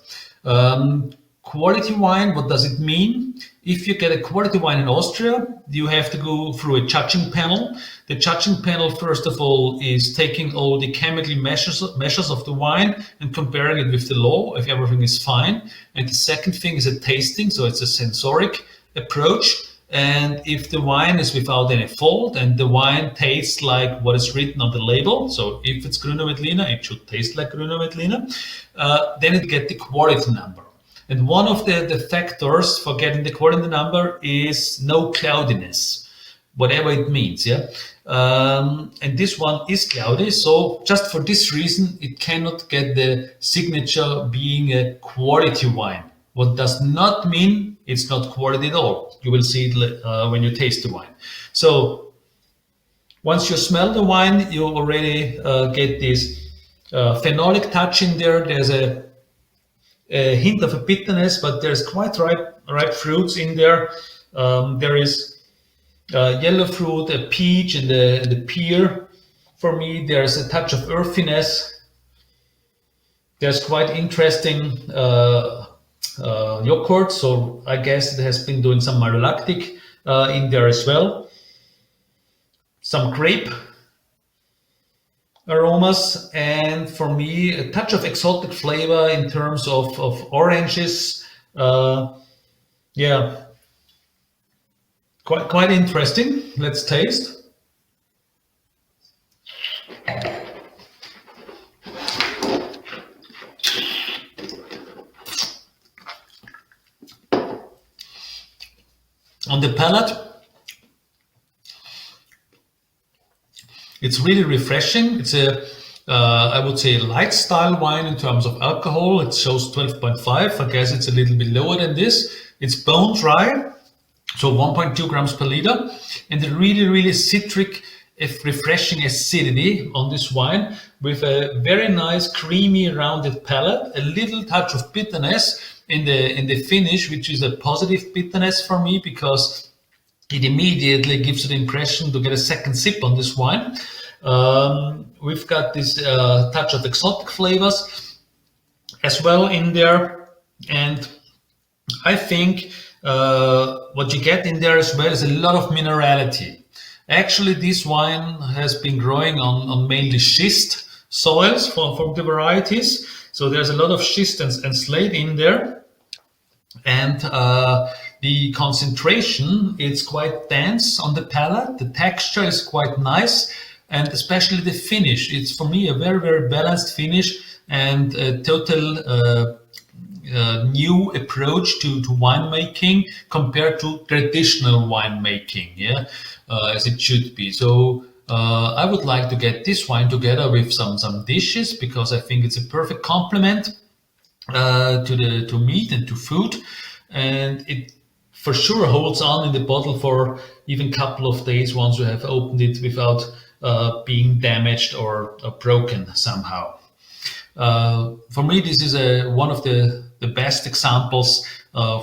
Quality wine, what does it mean? If you get a quality wine in Austria, you have to go through a judging panel. The judging panel, first of all, is taking all the chemical measures of the wine and comparing it with the law, if everything is fine. And the second thing is a tasting, so it's a sensoric approach. And if the wine is without any fault and the wine tastes like what is written on the label, so if it's Grüner Veltliner, it should taste like Grüner Veltliner, then it gets the quality number. And one of the factors for getting the quality number is no cloudiness, whatever it means, yeah. And this one is cloudy, so just for this reason, it cannot get the signature being a quality wine. What does not mean it's not quality at all. You will see it when you taste the wine. So once you smell the wine, you already get this phenolic touch in there. There's a hint of a bitterness, but there's quite ripe fruits in there. There is yellow fruit, a peach, and the pear. For me, there's a touch of earthiness. There's quite interesting yogurt, so I guess it has been doing some malolactic in there as well. Some grape aromas, and for me a touch of exotic flavor in terms of oranges. Yeah, quite interesting. Let's taste. On the palate, it's really refreshing. It's a, I would say, light style wine in terms of alcohol. It shows 12.5. I guess it's a little bit lower than this. It's bone dry, so 1.2 grams per liter, and a really citric, refreshing acidity on this wine with a very nice, creamy, rounded palate. A little touch of bitterness in the finish, which is a positive bitterness for me because it immediately gives you the impression to get a second sip on this wine. We've got this touch of exotic flavors as well in there, and I think what you get in there as well is a lot of minerality. Actually, this wine has been growing on mainly schist soils from the varieties. So there's a lot of schist and slate in there. And the concentration is quite dense on the palate. The texture is quite nice. And especially the finish. It's, for me, a very balanced finish and a total new approach to winemaking compared to traditional winemaking, yeah, as it should be. So I would like to get this wine together with some dishes because I think it's a perfect complement to meat and to food, and it for sure holds on in the bottle for even a couple of days once you have opened it without being damaged or broken somehow. For me, this is one of the best examples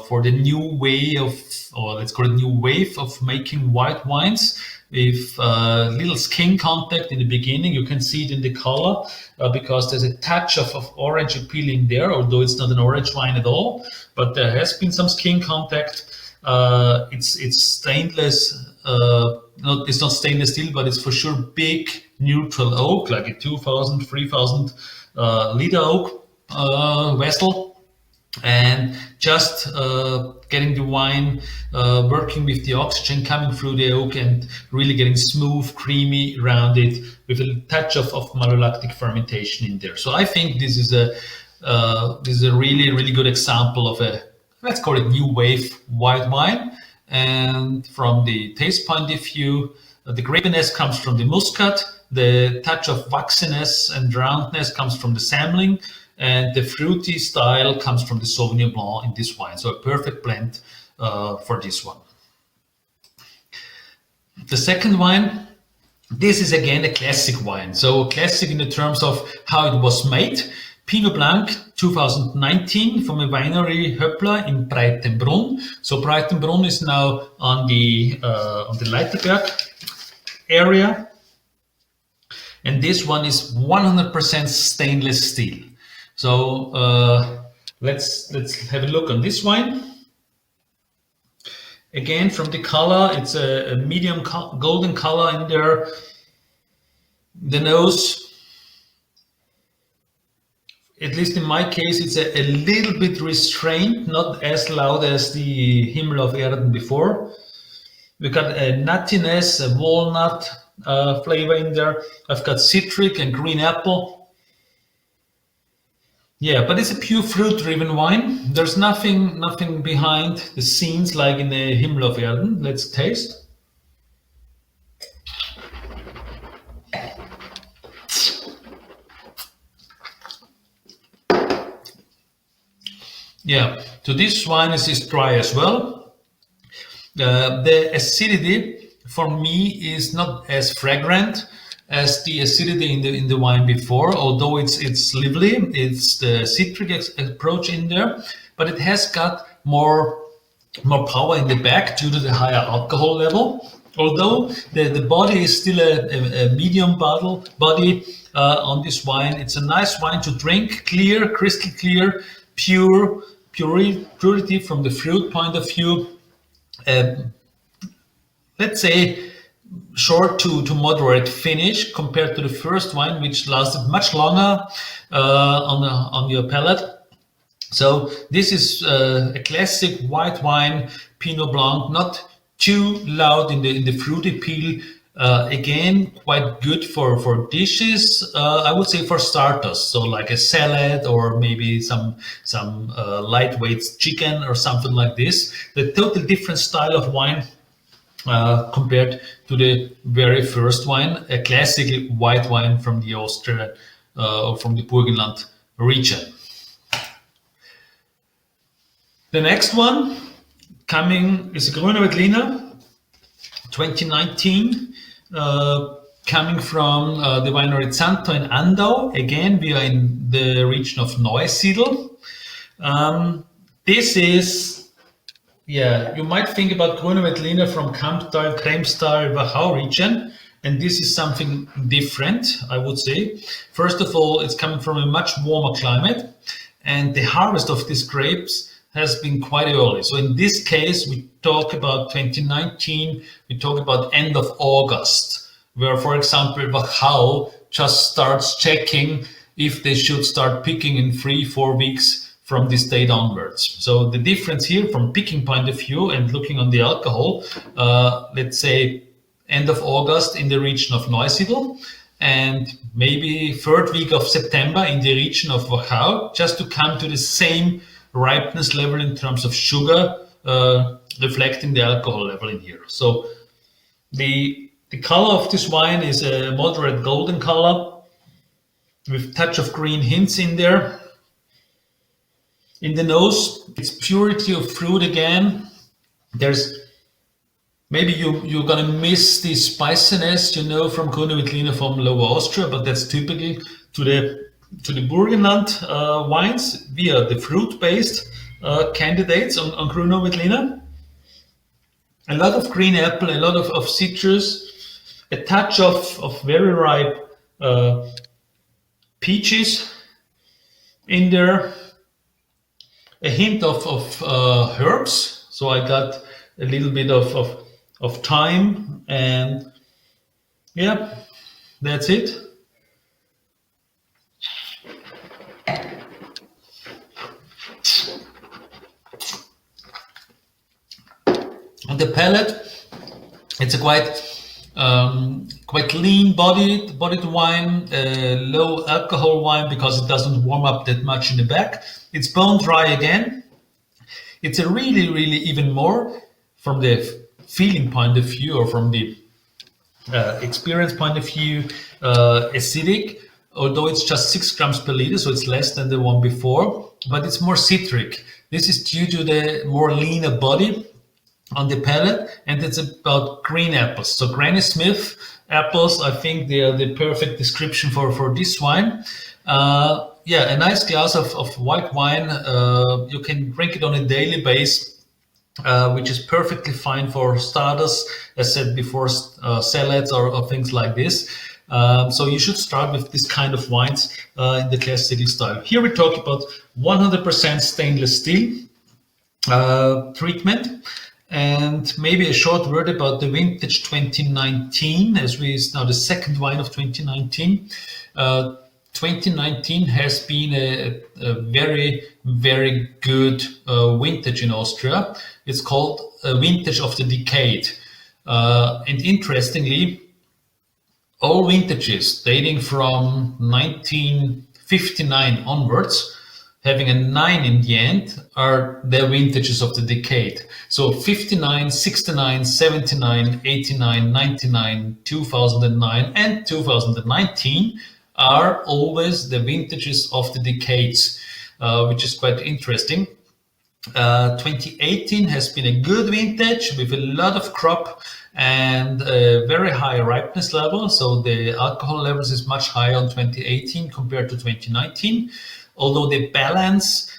for the new way of, or let's call it new wave of making white wines with little skin contact in the beginning. You can see it in the color because there's a touch of orange appealing there, although it's not an orange wine at all, but there has been some skin contact. It's stainless, it's not stainless steel, but it's for sure big neutral oak, like a 2,000, 3,000 liter oak vessel. And just getting the wine working with the oxygen coming through the oak and really getting smooth, creamy, rounded with a touch of malolactic fermentation in there. So I think this is a really good example of a, let's call it, new wave white wine. And from the taste point of view, the grapiness comes from the muscat, the touch of waxiness and roundness comes from the Samling, and the fruity style comes from the Sauvignon Blanc in this wine. So a perfect blend for this one. The second wine This is again a classic wine. So classic in the terms of how it was made. Pinot Blanc 2019 from a winery Höppler in Breitenbrunn. So Breitenbrunn is now on the Leiterberg area. And this one is 100% stainless steel. So let's have a look on this wine. Again, from the color, it's a medium golden color in there. The nose, at least in my case, it's a little bit restrained, not as loud as the Himmel auf Erden before. We got a nuttiness, a walnut flavor in there. I've got citric and green apple. Yeah, but it's a pure fruit-driven wine. There's nothing behind the scenes like in the Himmel auf Erden. Let's taste. Yeah, so this wine is dry as well. The acidity for me is not as fragrant as the acidity in the wine before, although it's lively, it's the citric approach in there, but it has got more power in the back due to the higher alcohol level. Although the body is still a medium body on this wine, it's a nice wine to drink, clear, crystal clear, purity from the fruit point of view. Let's say short to moderate finish compared to the first wine, which lasted much longer on your palate. So this is a classic white wine, Pinot Blanc, not too loud in the fruity peel. Again, quite good for dishes. I would say for starters, so like a salad or maybe some lightweight chicken or something like this. The total different style of wine compared to the very first wine, a classic white wine from the Austria or from the Burgenland region. The next one coming is a Grüner Veltliner 2019, coming from the winery Zanto in Andau. Again, we are in the region of Neusiedl. This is, yeah, you might think about Grüner Veltliner from Kamptal, Kremstal, Wachau region, and this is something different, I would say. First of all, it's coming from a much warmer climate, and the harvest of these grapes has been quite early. So in this case, we talk about 2019, we talk about end of August, where, for example, Wachau just starts checking if they should start picking in 3-4 weeks from this date onwards. So the difference here from picking point of view and looking on the alcohol, let's say end of August in the region of Neusiedl, and maybe third week of September in the region of Wachau, just to come to the same ripeness level in terms of sugar, reflecting the alcohol level in here. So the color of this wine is a moderate golden color with touch of green hints in there. In the nose, it's purity of fruit again. There's maybe you're gonna miss the spiciness, you know, from Grüner Veltliner from Lower Austria, but that's typical to the Burgenland wines. We are the fruit-based candidates on Grüner Veltliner. A lot of green apple, a lot of citrus, a touch of very ripe peaches in there, a hint of herbs. So I got a little bit of thyme, and yeah, that's it. On the palate, it's a quite lean bodied wine, low alcohol wine because it doesn't warm up that much in the back. It's bone dry again. It's a really even more from the feeling point of view or from the experience point of view, acidic, although it's just 6 grams per liter, so it's less than the one before, but it's more citric. This is due to the more leaner body. on the palate, and it's about green apples. So Granny Smith apples, I think they are the perfect description for this wine. Yeah, a nice glass of white wine. You can drink it on a daily basis, which is perfectly fine for starters, as said before, salads or things like this. So you should start with this kind of wines in the classical style. Here we talk about 100% stainless steel treatment. And maybe a short word about the vintage 2019, as we is now the second wine of 2019. 2019 has been a very, very good vintage in Austria. It's called a vintage of the decade. And interestingly, all vintages dating from 1959 onwards, having a 9 in the end, are their vintages of the decade. So 59, 69, 79, 89, 99, 2009, and 2019 are always the vintages of the decades, which is quite interesting. 2018 has been a good vintage with a lot of crop and a very high ripeness level. So the alcohol levels is much higher on 2018 compared to 2019. Although the balance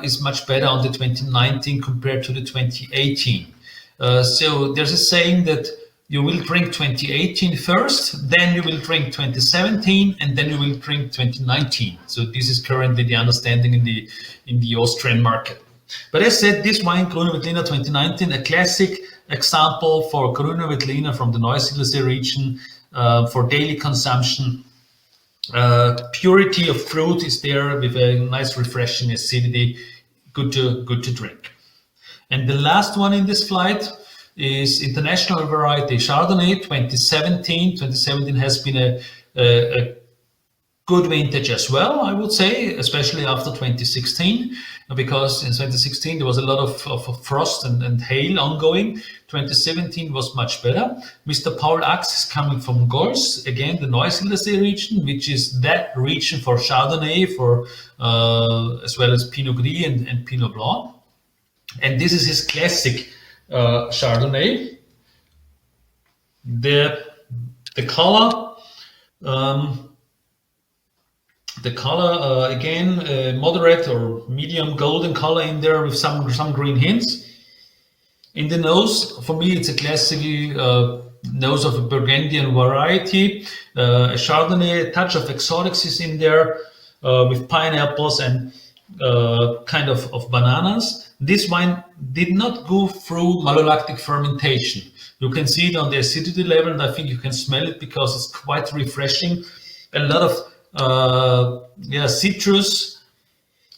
is much better on the 2019 compared to the 2018. So there's a saying that you will drink 2018 first, then you will drink 2017, and then you will drink 2019. So this is currently the understanding in the Austrian market. But as said, this wine, Grüner Veltliner 2019, a classic example for Grüner Veltliner from the Neusiedlersee region for daily consumption. Purity of fruit is there with a nice refreshing acidity, good to drink. And the last one in this flight is International Variety Chardonnay 2017. 2017 has been a good vintage as well, I would say, especially after 2016, because in 2016 there was a lot of frost and hail ongoing. 2017 was much better. Mr. Paul Ax is coming from Gols, again the Neusiedlersee region, which is that region for Chardonnay, for as well as Pinot Gris and Pinot Blanc. And this is his classic Chardonnay. The color. The color, again, moderate or medium golden color in there with some green hints. In the nose, for me, it's a classic nose of a Burgundian variety. A Chardonnay, a touch of exotics is in there with pineapples and kind of bananas. This wine did not go through malolactic fermentation. You can see it on the acidity level, and I think you can smell it because it's quite refreshing. A lot of citrus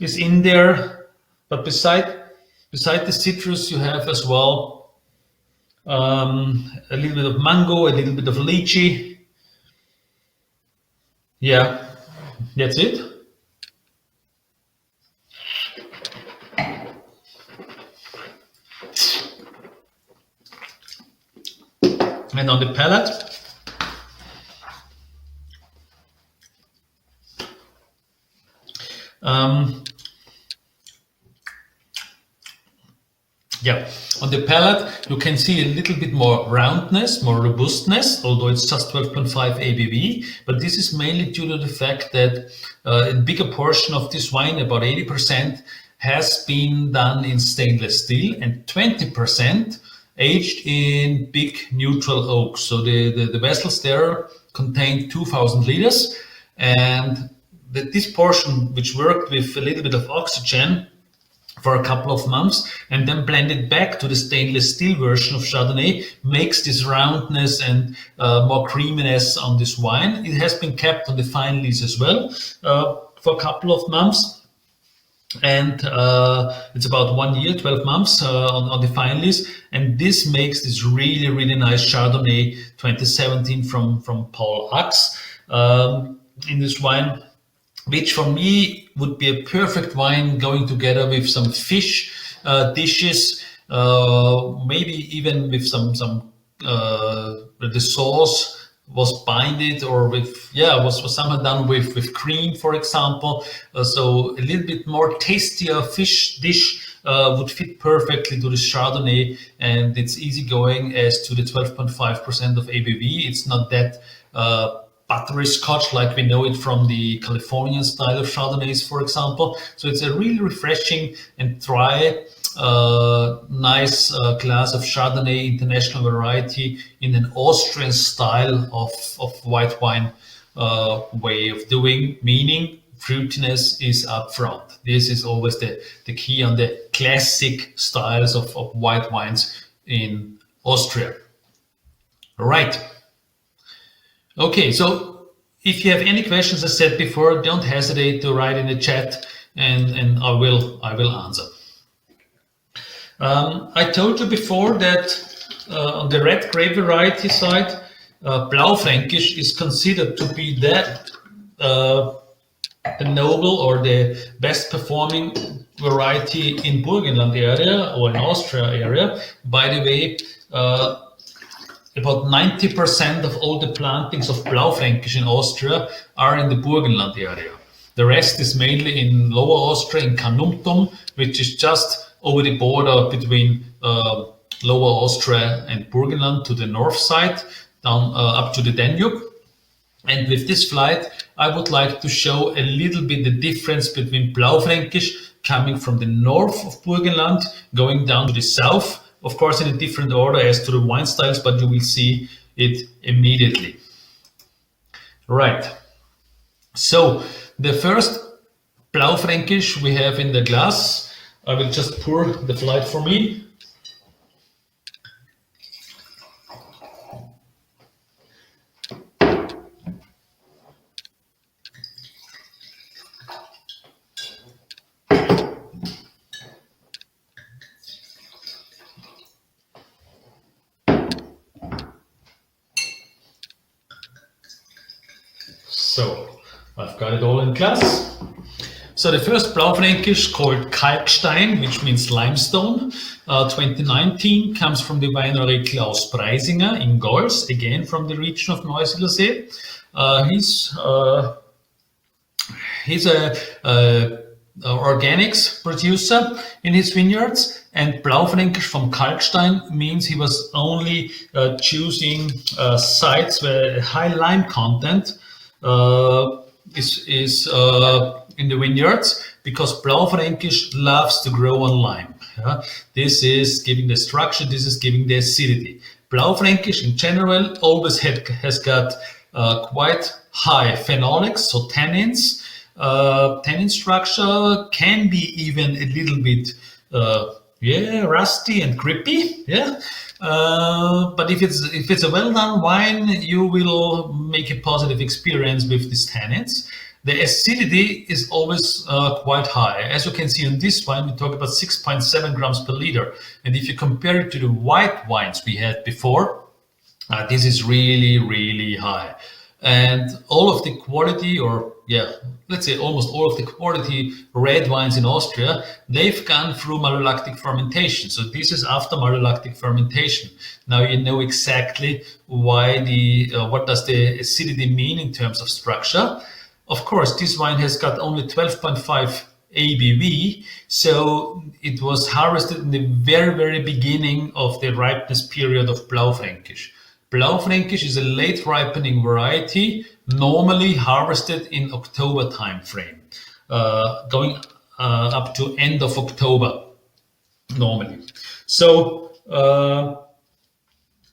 is in there, but beside the citrus you have as well a little bit of mango, a little bit of lychee. Yeah, that's it. And on the palate, on the palate, you can see a little bit more roundness, more robustness, although it's just 12.5 ABV. But this is mainly due to the fact that a bigger portion of this wine, about 80%, has been done in stainless steel and 20% aged in big neutral oaks. So the vessels there contain 2,000 liters, and this portion, which worked with a little bit of oxygen for a couple of months and then blended back to the stainless steel version of Chardonnay, makes this roundness and more creaminess on this wine. It has been kept on the fine lees as well for a couple of months. And it's about 1 year, 12 months on the fine lees. And this makes this really, really nice Chardonnay 2017 from Paul Ax in this wine, which for me would be a perfect wine going together with some fish dishes, maybe even with some the sauce was binded or was somehow done with cream, for example. So a little bit more tastier fish dish would fit perfectly to the Chardonnay, and it's easygoing as to the 12.5% of ABV. It's not that buttery Scotch like we know it from the Californian style of Chardonnays, for example. So it's a really refreshing and dry, nice glass of Chardonnay international variety in an Austrian style of white wine way of doing, meaning fruitiness is up front. This is always the key on the classic styles of white wines in Austria. All right. Okay, so if you have any questions, as I said before, don't hesitate to write in the chat, and I will answer. I told you before that on the red grape variety side, Blaufränkisch is considered to be the noble or the best performing variety in Burgenland area or in Austria area. By the way, about 90% of all the plantings of Blaufränkisch in Austria are in the Burgenland area. The rest is mainly in Lower Austria, in Carnuntum, which is just over the border between Lower Austria and Burgenland to the north side, down up to the Danube. And with this flight, I would like to show a little bit the difference between Blaufränkisch coming from the north of Burgenland, going down to the south, of course in a different order as to the wine styles, but you will see it immediately. Right. So the first Blaufränkisch we have in the glass. I will just pour the flight for me. So I've got it all in glass. So the first Blaufränkisch, called Kalkstein, which means limestone, 2019, comes from the winery Klaus Preisinger in Gols, again from the region of Neusiedler See. He's a organics producer in his vineyards, and Blaufränkisch from Kalkstein means he was only choosing sites where a high lime content is in the vineyards, because Blaufränkisch loves to grow on lime. Yeah? This is giving the structure, this is giving the acidity. Blaufränkisch in general always has got quite high phenolics, so tannins. Tannin structure can be even a little bit rusty and grippy. Yeah. But if it's a well-done wine, you will make a positive experience with these tannins. The acidity is always quite high. As you can see on this wine, we talk about 6.7 grams per liter. And if you compare it to the white wines we had before, this is really, really high. And all of the quality, or let's say almost all of the quality red wines in Austria, they've gone through malolactic fermentation. So this is after malolactic fermentation. Now you know exactly why what does the acidity mean in terms of structure. Of course, this wine has got only 12.5 ABV, so it was harvested in the very, very beginning of the ripeness period of Blaufränkisch. Blaufränkisch is a late ripening variety, normally harvested in October time frame, going up to end of October, normally. So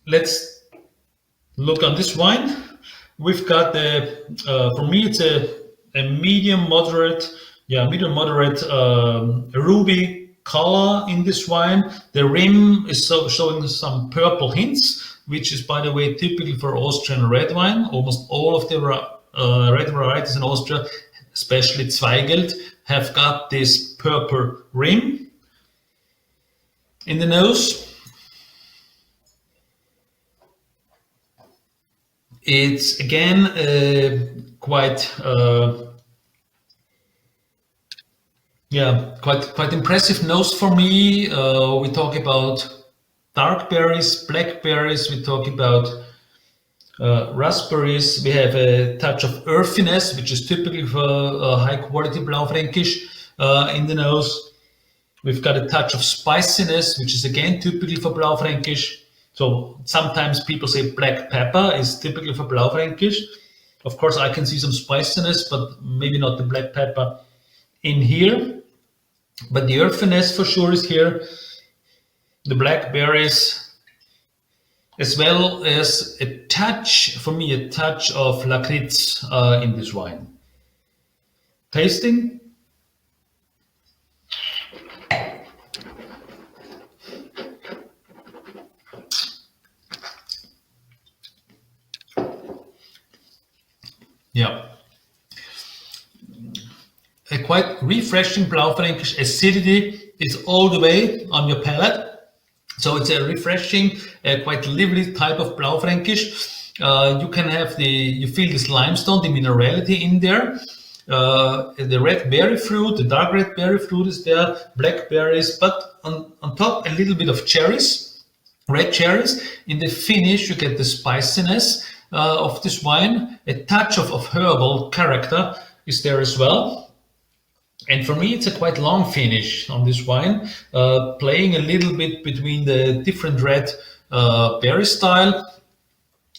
let's look on this wine. We've got for me, it's a medium moderate ruby color in this wine. The rim is showing some purple hints, which is, by the way, typical for Austrian red wine. Almost all of the red varieties in Austria, especially Zweigelt, have got this purple rim. In the nose, it's again quite impressive nose for me. We talk about dark berries, blackberries, we talk about raspberries. We have a touch of earthiness, which is typical for high quality Blaufränkisch in the nose. We've got a touch of spiciness, which is again typical for Blaufränkisch. So sometimes people say black pepper is typical for Blaufränkisch. Of course, I can see some spiciness, but maybe not the black pepper in here. But the earthiness for sure is here. The blackberries, as well as a touch, for me, a touch of lakritz in this wine. Tasting. Yeah. A quite refreshing Blaufränkisch acidity is all the way on your palate. So it's a refreshing, quite lively type of Blaufränkisch. You can have you feel this limestone, the minerality in there. The red berry fruit, the dark red berry fruit is there, blackberries, but on top a little bit of cherries, red cherries. In the finish, you get the spiciness of this wine. A touch of herbal character is there as well. And for me, it's a quite long finish on this wine, playing a little bit between the different red berry style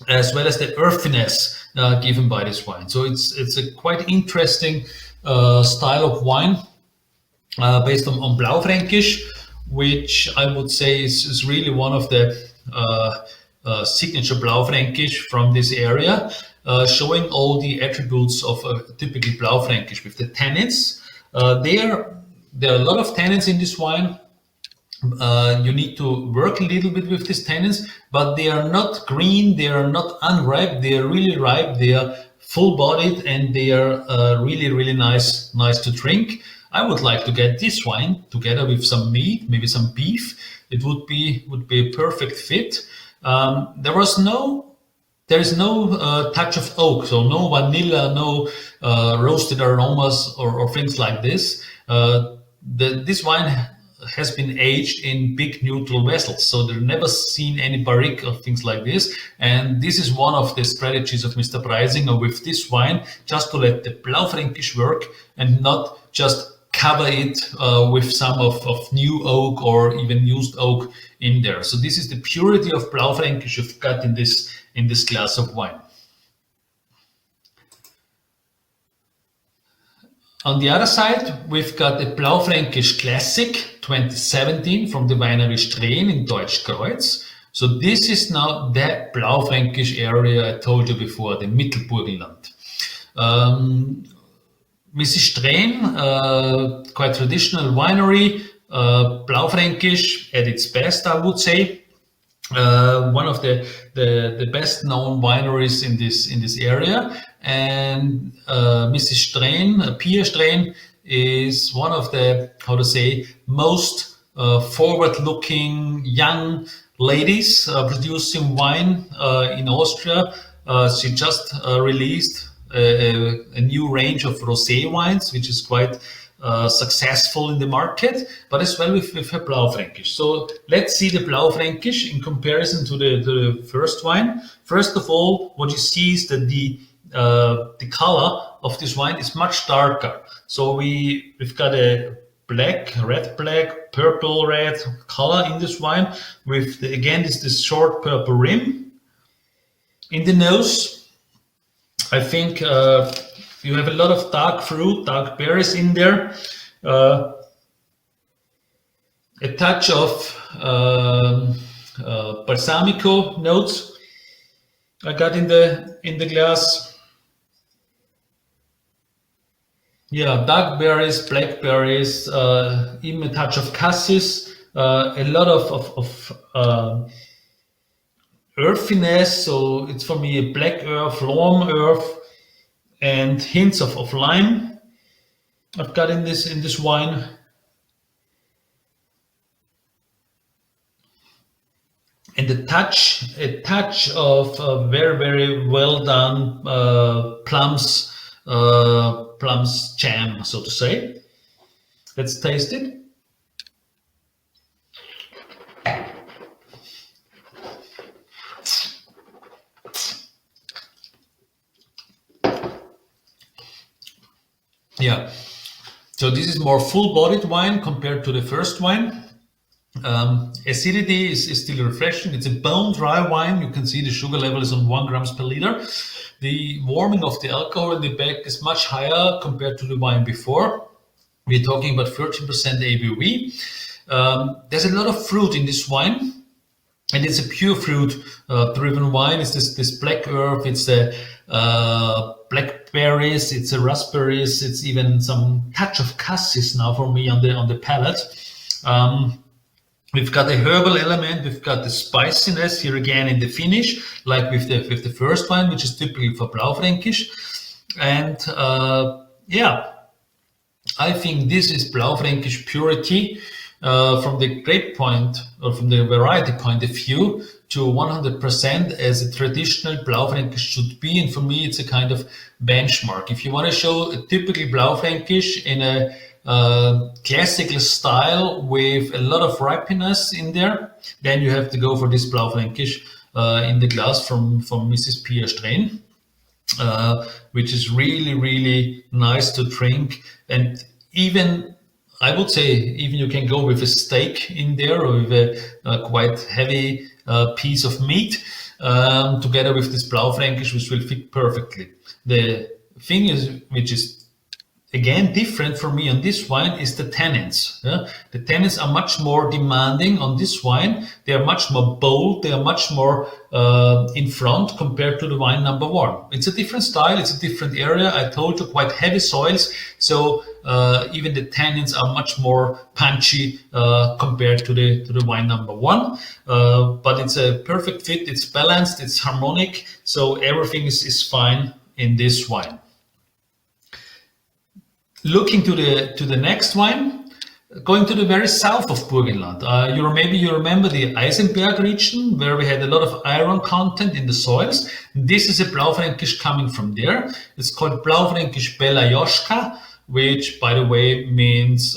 as well as the earthiness given by this wine. So it's a quite interesting style of wine based on Blaufränkisch, which I would say is really one of the signature Blaufränkisch from this area, showing all the attributes of a typical Blaufränkisch with the tannins. There are a lot of tannins in this wine. You need to work a little bit with these tannins, but they are not green, they are not unripe, they are really ripe, they are full-bodied, and they are really, really nice to drink. I would like to get this wine together with some meat, maybe some beef. It would be a perfect fit. There is no touch of oak, so no vanilla, no roasted aromas or things like this. This wine has been aged in big neutral vessels, so they've never seen any barrique or things like this. And this is one of the strategies of Mr. Preisinger with this wine, just to let the Blaufränkisch work and not just cover it with some of new oak or even used oak in there. So this is the purity of Blaufränkisch you've got in this glass of wine. On the other side, we've got a Blaufränkisch Classic 2017 from the winery Strehn in Deutschkreuz. So this is now that Blaufränkisch area I told you before, the Mittelburgenland. Mrs. Strehn, quite traditional winery, Blaufränkisch at its best, I would say. One of the best known wineries in this area, and Mrs. Strehn, Pia Strehn, is one of the most forward-looking young ladies producing wine in Austria. She just released a new range of rosé wines, which is quite successful in the market, but as well with her Blaufränkisch. So let's see the Blaufränkisch in comparison to the first wine. First of all, what you see is that the color of this wine is much darker. So we've got a red black, purple red color in this wine with again this short purple rim. In the nose, I think you have a lot of dark fruit, dark berries in there. A touch of balsamico notes I got in the glass. Yeah, dark berries, blackberries, even a touch of cassis, a lot of earthiness. So it's for me a black earth, warm earth, and hints of lime I've got in this wine. And a touch of very, very well done plums jam, so to say. Let's taste it. Yeah, So this is more full-bodied wine compared to the first wine. Acidity is still refreshing. It's a bone dry wine. You can see the sugar level is on 1 grams per liter. The warming of the alcohol in the back is much higher compared to the wine before. We're talking about 13% ABV. There's a lot of fruit in this wine, and it's a pure fruit driven wine. It's this black earth, it's the blackberries, it's the raspberries, it's even some touch of cassis now for me on the palate. We've got a herbal element, we've got the spiciness here again in the finish, like with the first wine, which is typical for Blaufränkisch. And I think this is Blaufränkisch purity from the grape point or from the variety point of view to 100% as a traditional Blaufränkisch should be. And for me, it's a kind of benchmark. If you want to show a typical Blaufränkisch in a classical style with a lot of ripeness in there, then you have to go for this Blaufränkisch in the glass from Mrs. Pia Strain, which is really, really nice to drink. And even, I would say, even you can go with a steak in there or with a quite heavy piece of meat together with this Blaufränkisch, which will fit perfectly. The thing is, which is again different for me on this wine, is the tannins. The tannins are much more demanding on this wine. They are much more bold. They are much more in front compared to the wine number one. It's a different style. It's a different area. I told you, quite heavy soils. So even the tannins are much more punchy compared to the wine number one. But it's a perfect fit. It's balanced. It's harmonic. So everything is fine in this wine. Looking to the next wine, going to the very south of Burgenland. Maybe you remember the Eisenberg region, where we had a lot of iron content in the soils. This is a Blaufränkisch coming from there. It's called Blaufränkisch Bella Joschka, which, by the way, means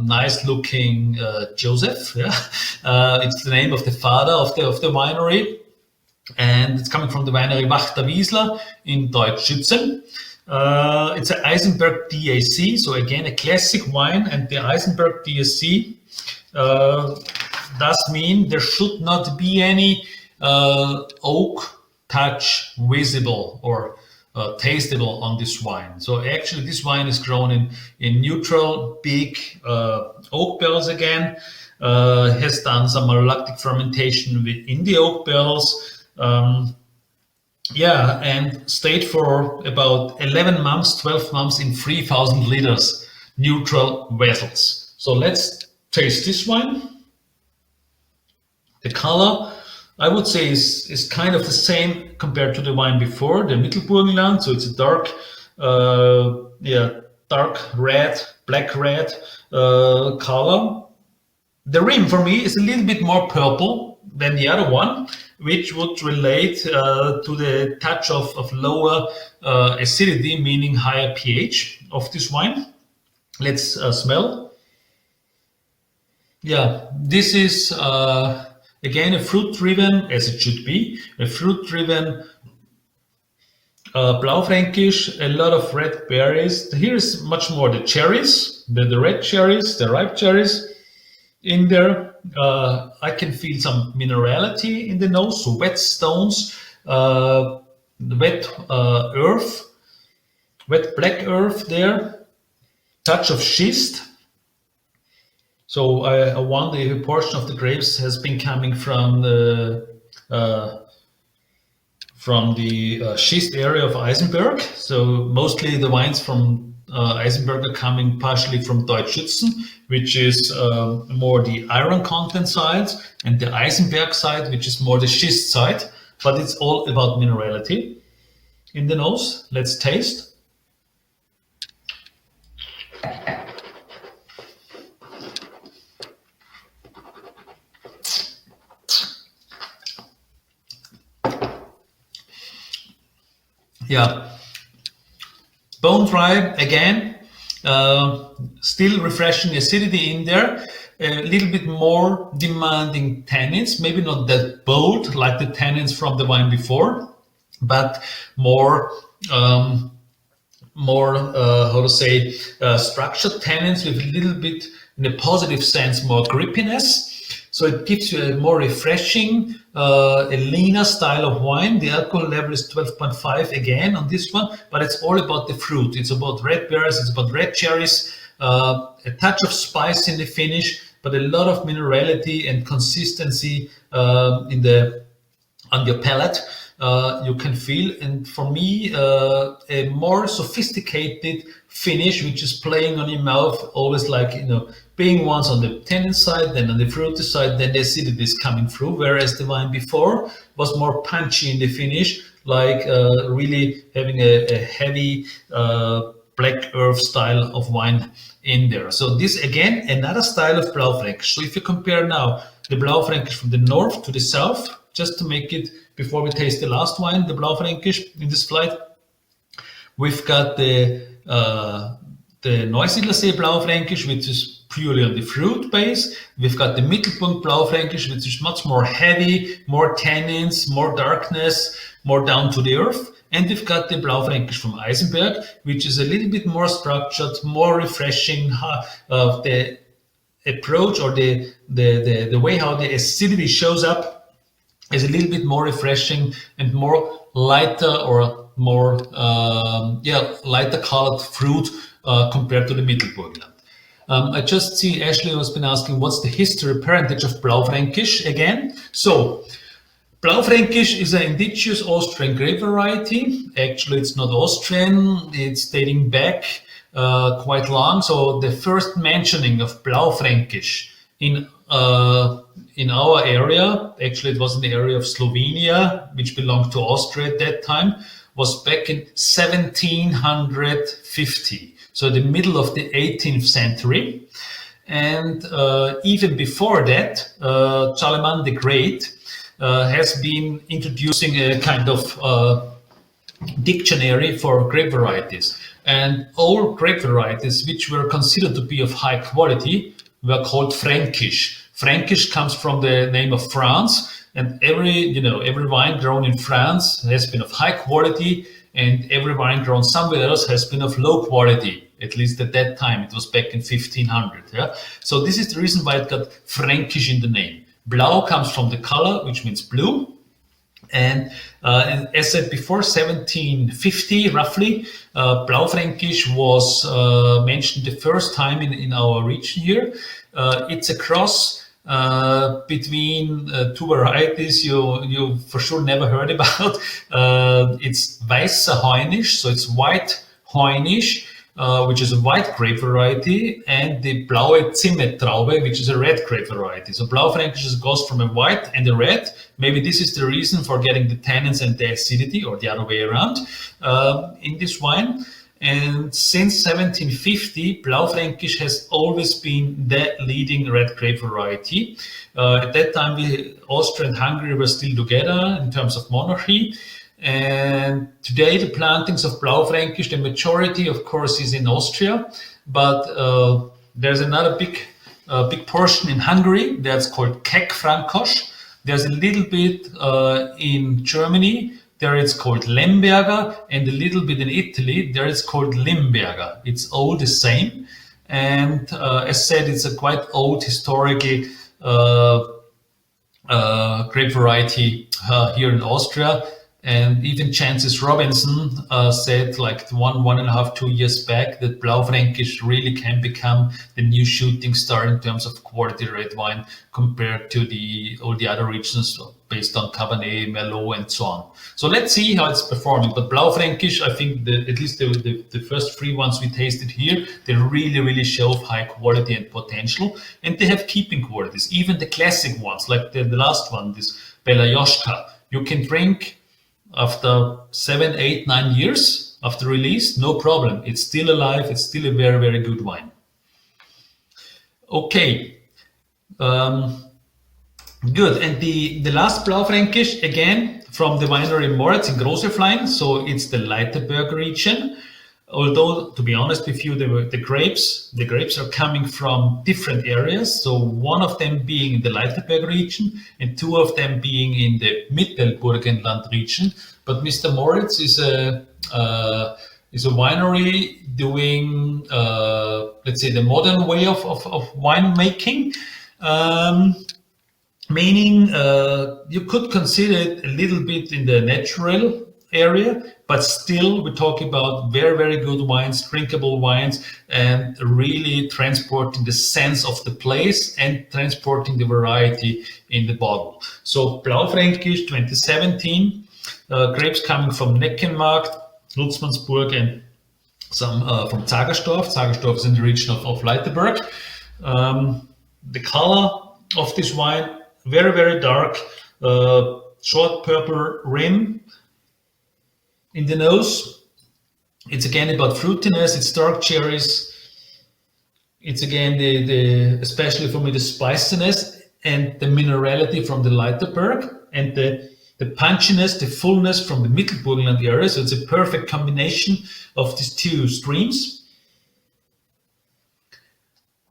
nice-looking Joseph. Yeah? It's the name of the father of the winery, and it's coming from the winery Wachter Wiesler in Deutschschützen. It's an Eisenberg DAC, so again a classic wine, and the Eisenberg DAC does mean there should not be any oak touch visible or tastable on this wine. So actually this wine is grown in neutral, big oak barrels again, has done some malolactic fermentation within the oak barrels. And stayed for about 11 months, 12 months in 3,000 liters neutral vessels. So let's taste this wine. The color, I would say, is kind of the same compared to the wine before, the Mittelburgenland. So it's a dark red, black red color. The rim for me is a little bit more purple than the other one, which would relate to the touch of lower acidity, meaning higher pH of this wine. Let's smell. Yeah, this is again a fruit-driven, as it should be, a fruit-driven Blaufränkisch, a lot of red berries. Here's much more the cherries, the red cherries, the ripe cherries in there. I can feel some minerality in the nose, so wet stones, wet earth, wet black earth there, touch of schist. So I wonder if a portion of the grapes has been coming from the schist area of Eisenberg. So mostly the wines from Eisenberg are coming partially from Deutschschützen, which is more the iron content side, and the Eisenberg side, which is more the schist side. But it's all about minerality in the nose. Let's taste. Yeah. Bone dry again, still refreshing acidity in there, a little bit more demanding tannins, maybe not that bold like the tannins from the wine before, but more more how to say structured tannins with a little bit, in a positive sense, more grippiness. So it gives you a more refreshing, a leaner style of wine. The alcohol level is 12.5 again on this one, but it's all about the fruit. It's about red berries, it's about red cherries, a touch of spice in the finish, but a lot of minerality and consistency on your palate. You can feel, and for me, a more sophisticated finish, which is playing on your mouth, always like, being once on the tannin side, then on the fruity side, then the acidity is coming through, whereas the wine before was more punchy in the finish, like really having a heavy black earth style of wine in there. So this, again, another style of Blaufränkisch. So if you compare now the Blaufränkisch from the north to the south, just to make it, before we taste the last wine, the Blaufränkisch in this flight, we've got the Neusiedlersee Blaufränkisch, which is purely on the fruit base. We've got the Mittelpunkt Blaufränkisch, which is much more heavy, more tannins, more darkness, more down to the earth. And we've got the Blaufränkisch from Eisenberg, which is a little bit more structured, more refreshing. The approach or the way how the acidity shows up is a little bit more refreshing and more lighter, or more lighter colored fruit compared to the Mittelburgenland. I just see Ashley has been asking, what's the history parentage of Blaufränkisch again? So Blaufränkisch is an indigenous Austrian grape variety. Actually, it's not Austrian. It's dating back quite long. So the first mentioning of Blaufränkisch in our area, actually it was in the area of Slovenia, which belonged to Austria at that time, was back in 1750. So the middle of the 18th century. And even before that, Charlemagne the Great has been introducing a kind of dictionary for grape varieties. And all grape varieties which were considered to be of high quality were called Fränkisch. Fränkisch comes from the name of France, and every wine grown in France has been of high quality, and every wine grown somewhere else has been of low quality, at least at that time. It was back in 1500. Yeah? So this is the reason why it got Fränkisch in the name. Blau comes from the color, which means blue. And as said before, 1750 roughly, Blaufränkisch was mentioned the first time in our region here. It's a cross between two varieties you for sure never heard about. It's Weißer Heunisch, so it's white Heunisch, which is a white grape variety, and the Blaue Zimmettraube, which is a red grape variety. So Blaufränkisch goes from a white and a red. Maybe this is the reason for getting the tannins and the acidity, or the other way around, in this wine. And since 1750, Blaufränkisch has always been the leading red grape variety. At that time, Austria and Hungary were still together in terms of monarchy. And today, the plantings of Blaufränkisch, the majority, of course, is in Austria. But there's another big portion in Hungary that's called Keck-Frankosch. There's a little bit in Germany. There it's called Lemberger, and a little bit in Italy, there it's called Limberger. It's all the same. And as said, it's a quite old historically grape variety here in Austria. And even Chances Robinson said like 1.5, 2 years back that Blaufränkisch really can become the new shooting star in terms of quality red wine compared to all the other regions based on Cabernet, Merlot, and so on. So let's see how it's performing. But Blaufränkisch, I think at least the first 3 ones we tasted here, they really, really show high quality and potential. And they have keeping qualities. Even the classic ones, like the last one, this Belayoshka, you can drink after 7, 8, 9 years after release, no problem. It's still alive. It's still a very, very good wine. Okay. Good. And the last Blaufränkisch, again, from the winery Moritz in Groseflein. So it's the Leiterberg region. Although, to be honest with you, the grapes are coming from different areas. So one of them being in the Leiterberg region and 2 of them being in the Mittelburgenland region. But Mr. Moritz is a is a winery doing, let's say, the modern way of wine making. Meaning you could consider it a little bit in the natural area, but still we're talking about very, very good wines, drinkable wines, and really transporting the sense of the place and transporting the variety in the bottle. So Blaufränkisch 2017, grapes coming from Neckenmarkt, Lutzmannsburg, and some from Zagersdorf. Zagersdorf is in the region of Leiterberg. The color of this wine, very, very dark, short purple rim in the nose. It's again about fruitiness, it's dark cherries. It's again especially for me, the spiciness and the minerality from the Leiterberg, and the punchiness, the fullness from the Mittelburgenland area. So it's a perfect combination of these two streams.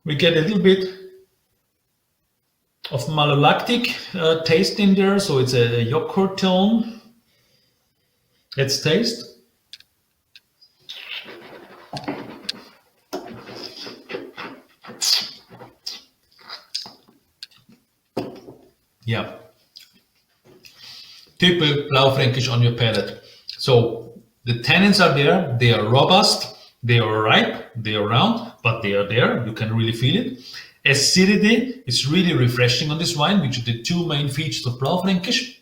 We get a little bit of malolactic taste in there, so it's a yogurt tone. Let's taste. Yeah, typical Blaufränkisch on your palate. So the tannins are there, they are robust, they are ripe, they are round, but they are there, you can really feel it. Acidity is really refreshing on this wine, which are the two main features of Blaufränkisch.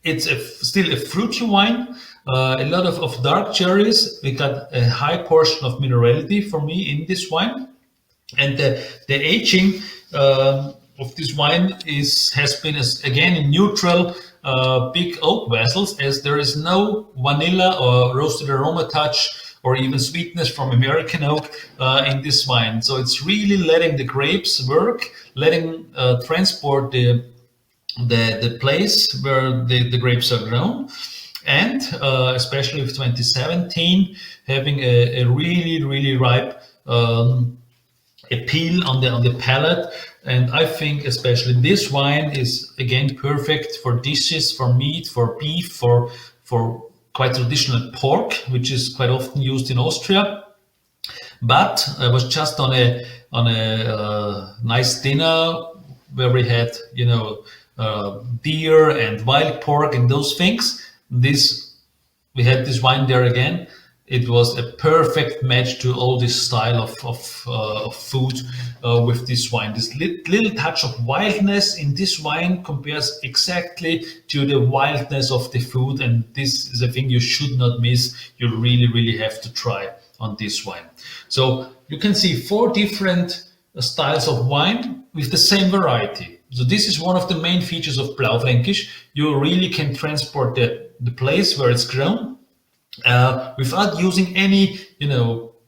It's still a fruity wine, a lot of dark cherries. We got a high portion of minerality for me in this wine. And the aging of this wine has been, again, in neutral big oak vessels, as there is no vanilla or roasted aroma touch or even sweetness from American oak in this wine. So it's really letting the grapes work, letting transport the place where the grapes are grown, and especially with 2017 having a really ripe appeal on the palate. And I think especially this wine is again perfect for dishes, for meat, for beef, for quite traditional pork, which is quite often used in Austria. But I was just on a nice dinner where we had, deer and wild pork and those things. We had this wine there again. It was a perfect match to all this style of food with this wine. This little touch of wildness in this wine compares exactly to the wildness of the food, and this is a thing you should not miss. You really have to try on this wine. So you can see 4 different styles of wine with the same variety. So this is one of the main features of Blaufränkisch. You really can transport the place where it's grown without using any,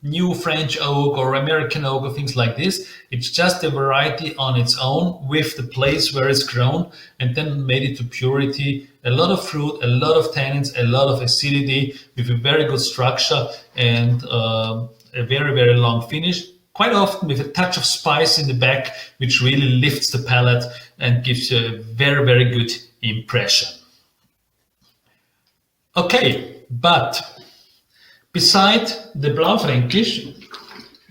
new French oak or American oak or things like this. It's just a variety on its own with the place where it's grown, and then made it to purity. A lot of fruit, a lot of tannins, a lot of acidity with a very good structure and a very long finish. Quite often with a touch of spice in the back, which really lifts the palate and gives you a very good impression. Okay, but beside the Blaufränkisch,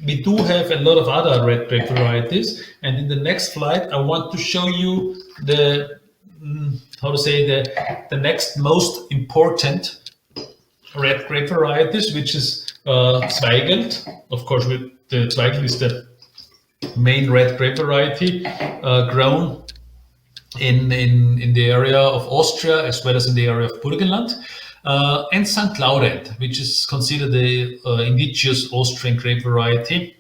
we do have a lot of other red grape varieties, and in the next slide I want to show you the next most important red grape varieties, which is Zweigelt. Of course, the Zweigelt is the main red grape variety grown in the area of Austria as well as in the area of Burgenland. And St. Laurent, which is considered the indigenous Austrian grape variety,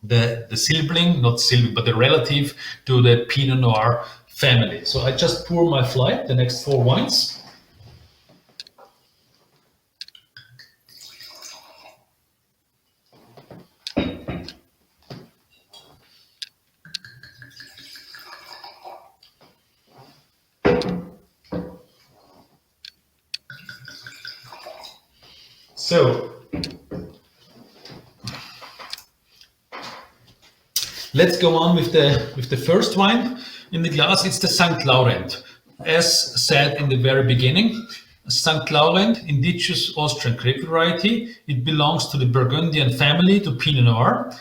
the sibling, not sibling, but the relative to the Pinot Noir family. So I just pour my flight, the next 4 wines. So let's go on with the first wine in the glass. It's the St. Laurent. As said in the very beginning, St. Laurent, indigenous Austrian grape variety. It belongs to the Burgundian family, to Pinot Noir.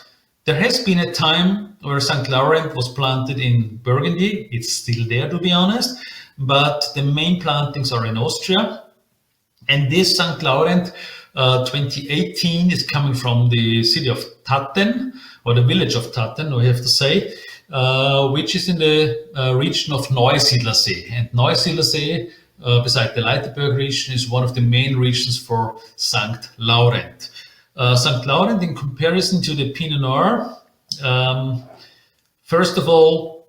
There has been a time where St. Laurent was planted in Burgundy. It's still there, to be honest, but the main plantings are in Austria. And this St. Laurent 2018 is coming from the city of Tatten, or the village of Tatten, we have to say, which is in the region of Neusiedlersee. And Neusiedlersee, beside the Leiterberg region, is one of the main regions for St. Laurent. St. Laurent, in comparison to the Pinot Noir, first of all,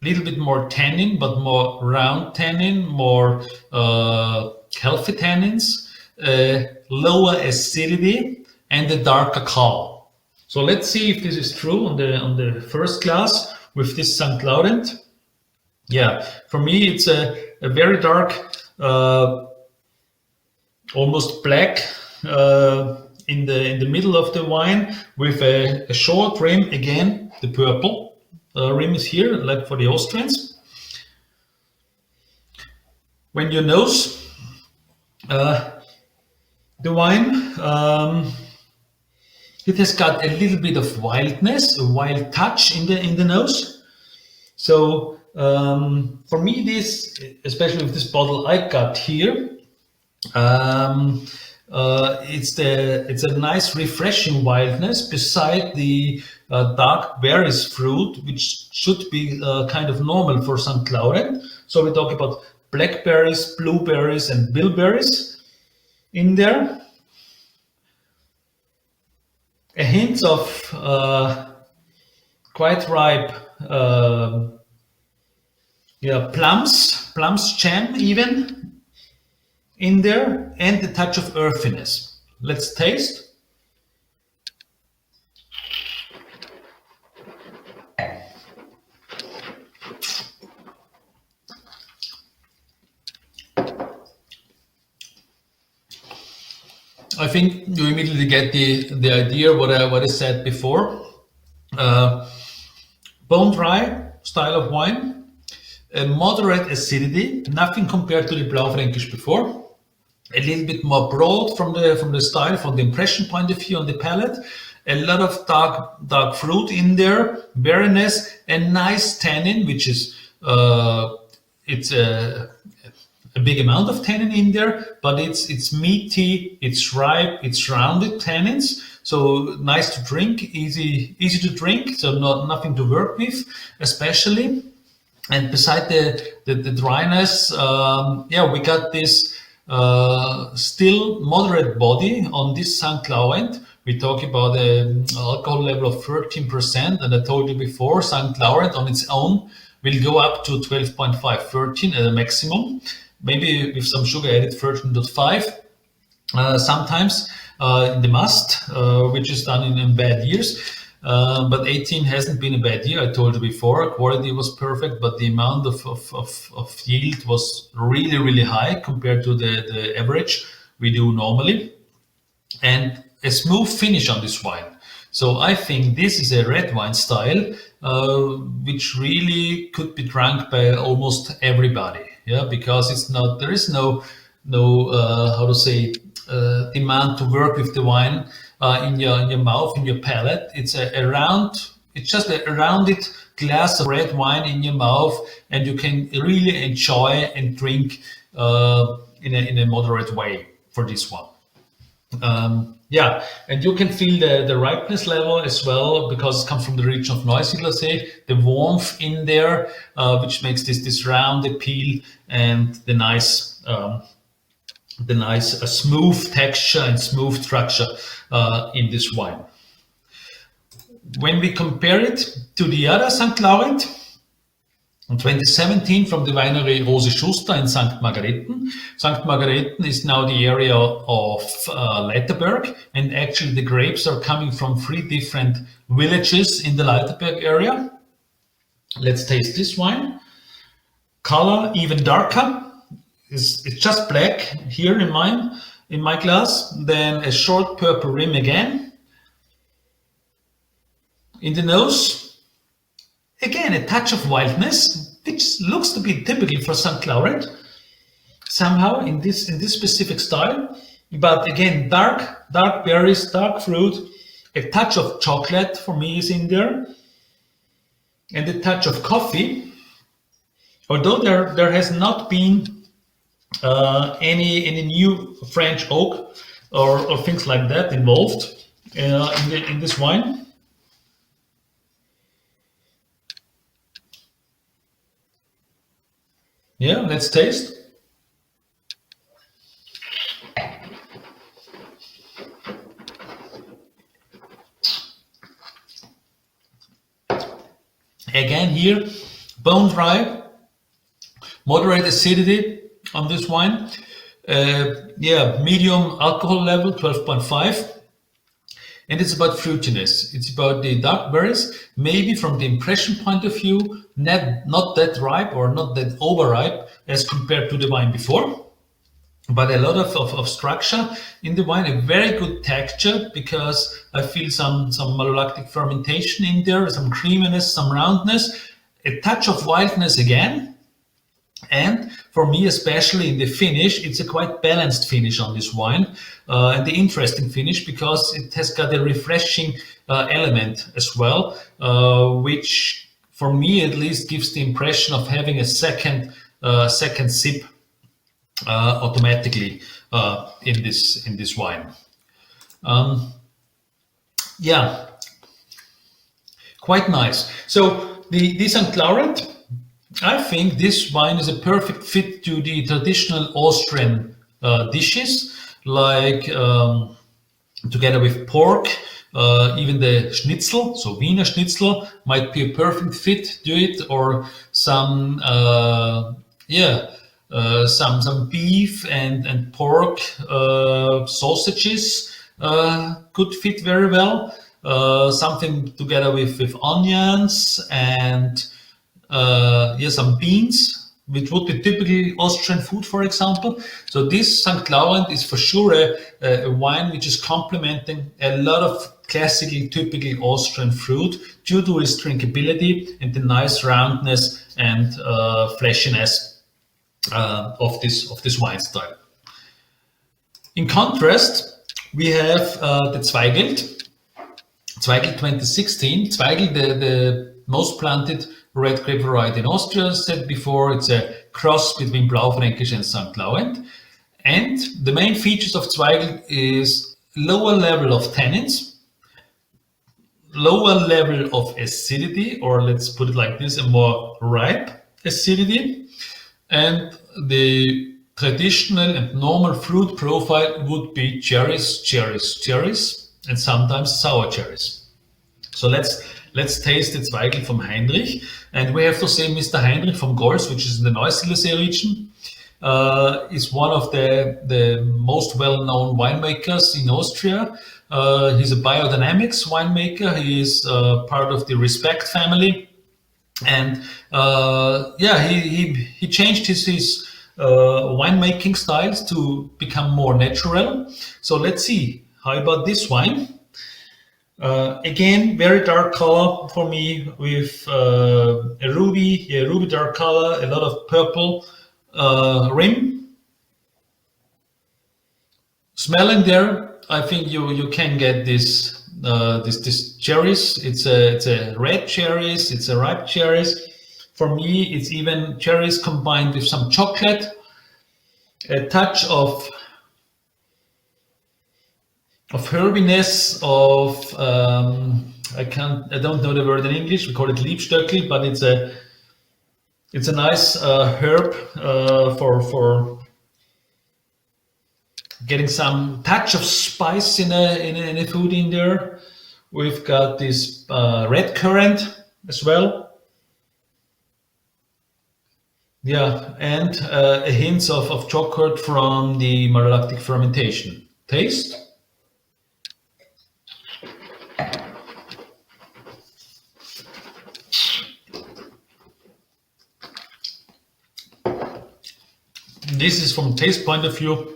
a little bit more tannin, but more round tannin, more healthy tannins, lower acidity, and a darker color. So let's see if this is true on the first glass with this St. Laurent. Yeah, for me it's a very dark, almost black in the middle of the wine, with a short rim. Again, the purple rim is here, like for the Austrians. When you nose the wine, it has got a little bit of wildness, a wild touch in the nose. So for me, this, especially with this bottle I got here, it's a nice refreshing wildness beside the dark berries fruit, which should be kind of normal for St. Laurent. So we talk about blackberries, blueberries, and bilberries in there. A hint of quite ripe plums jam even in there, and a touch of earthiness. Let's taste. I think you immediately get the idea what I said before. Bone dry style of wine, a moderate acidity, nothing compared to the Blaufränkisch before. A little bit more broad from the style, from the impression point of view on the palate. A lot of dark fruit in there, berryness, a nice tannin, which is it's a big amount of tannin in there, but it's meaty, it's ripe, it's rounded tannins, so nice to drink, easy to drink, so nothing to work with, especially. And beside the dryness, we got this still moderate body on this St. Laurent. We talk about an alcohol level of 13%, and I told you before, St. Laurent on its own will go up to 12.5, 13 at a maximum. Maybe with some sugar added 13.5 sometimes in the must, which is done in bad years. But 18 hasn't been a bad year, I told you before. Quality was perfect, but the amount of yield was really, really high compared to the average we do normally. And a smooth finish on this wine. So I think this is a red wine style, which really could be drunk by almost everybody. Yeah, because there is no demand to work with the wine in your mouth, in your palate. It's just a rounded glass of red wine in your mouth, and you can really enjoy and drink in a moderate way for this one. And you can feel the ripeness level as well, because it comes from the region of Neusiedlersee, the warmth in there, which makes this round appeal, and the nice smooth texture and smooth structure in this wine. When we compare it to the other St. Laurent, in 2017 from the winery Rose Schuster in St. Margrethen. St. Margrethen is now the area of Leiterberg, and actually the grapes are coming from 3 different villages in the Leiterberg area. Let's taste this wine. Color even darker. It's just black here in my glass. Then a short purple rim again. In the nose, again, a touch of wildness, which looks to be typical for St. Laurent. somehow in this specific style. But again, dark berries, dark fruit, a touch of chocolate for me is in there, and a touch of coffee. Although there has not been any new French oak or things like that involved in this wine. Yeah, let's taste. Again here, bone dry, moderate acidity on this wine. Yeah, medium alcohol level, 12.5. And it's about fruitiness. It's about the dark berries, maybe from the impression point of view, not that ripe or not that overripe as compared to the wine before. But a lot of structure in the wine, a very good texture, because I feel some malolactic fermentation in there, some creaminess, some roundness, a touch of wildness again. And for me, especially in the finish, it's a quite balanced finish on this wine, and the interesting finish, because it has got a refreshing element as well, which for me at least gives the impression of having a second sip automatically in this wine. Yeah, quite nice. So the St. Laurent, I think this wine is a perfect fit to the traditional Austrian dishes, like together with pork, even the schnitzel, so Wiener Schnitzel might be a perfect fit to it, or some some beef and pork sausages could fit very well. Something together with onions and some beans, which would be typical Austrian food, for example. So this St. Laurent is for sure a wine which is complementing a lot of classically typical Austrian fruit due to its drinkability and the nice roundness and fleshiness of this wine style. In contrast, we have the Zweigelt 2016. Zweigelt, the most planted red grape variety in Austria. Said before, it's a cross between Blaufränkisch and St. Laurent. And the main features of Zweigelt is lower level of tannins, lower level of acidity, or let's put it like this, a more ripe acidity. And the traditional and normal fruit profile would be cherries, and sometimes sour cherries. So let's taste the Zweigelt from Heinrich. And we have to say Mr. Heinrich from Golz, which is in the Neusiedlersee region, is one of the most well-known winemakers in Austria. He's a biodynamics winemaker. He is part of the Respect family. And he changed his winemaking styles to become more natural. So let's see, how about this wine? Again, very dark color for me, with a ruby dark color, a lot of purple rim. Smelling there, I think you can get this cherries. It's a red cherries, it's a ripe cherries. For me, it's even cherries combined with some chocolate, a touch of herbiness, I don't know the word in English. We call it Liebstöckel, but it's a nice herb for getting some touch of spice in a food in there. We've got this red currant as well. Yeah, and a hint of chocolate from the malolactic fermentation. Taste. This is from taste point of view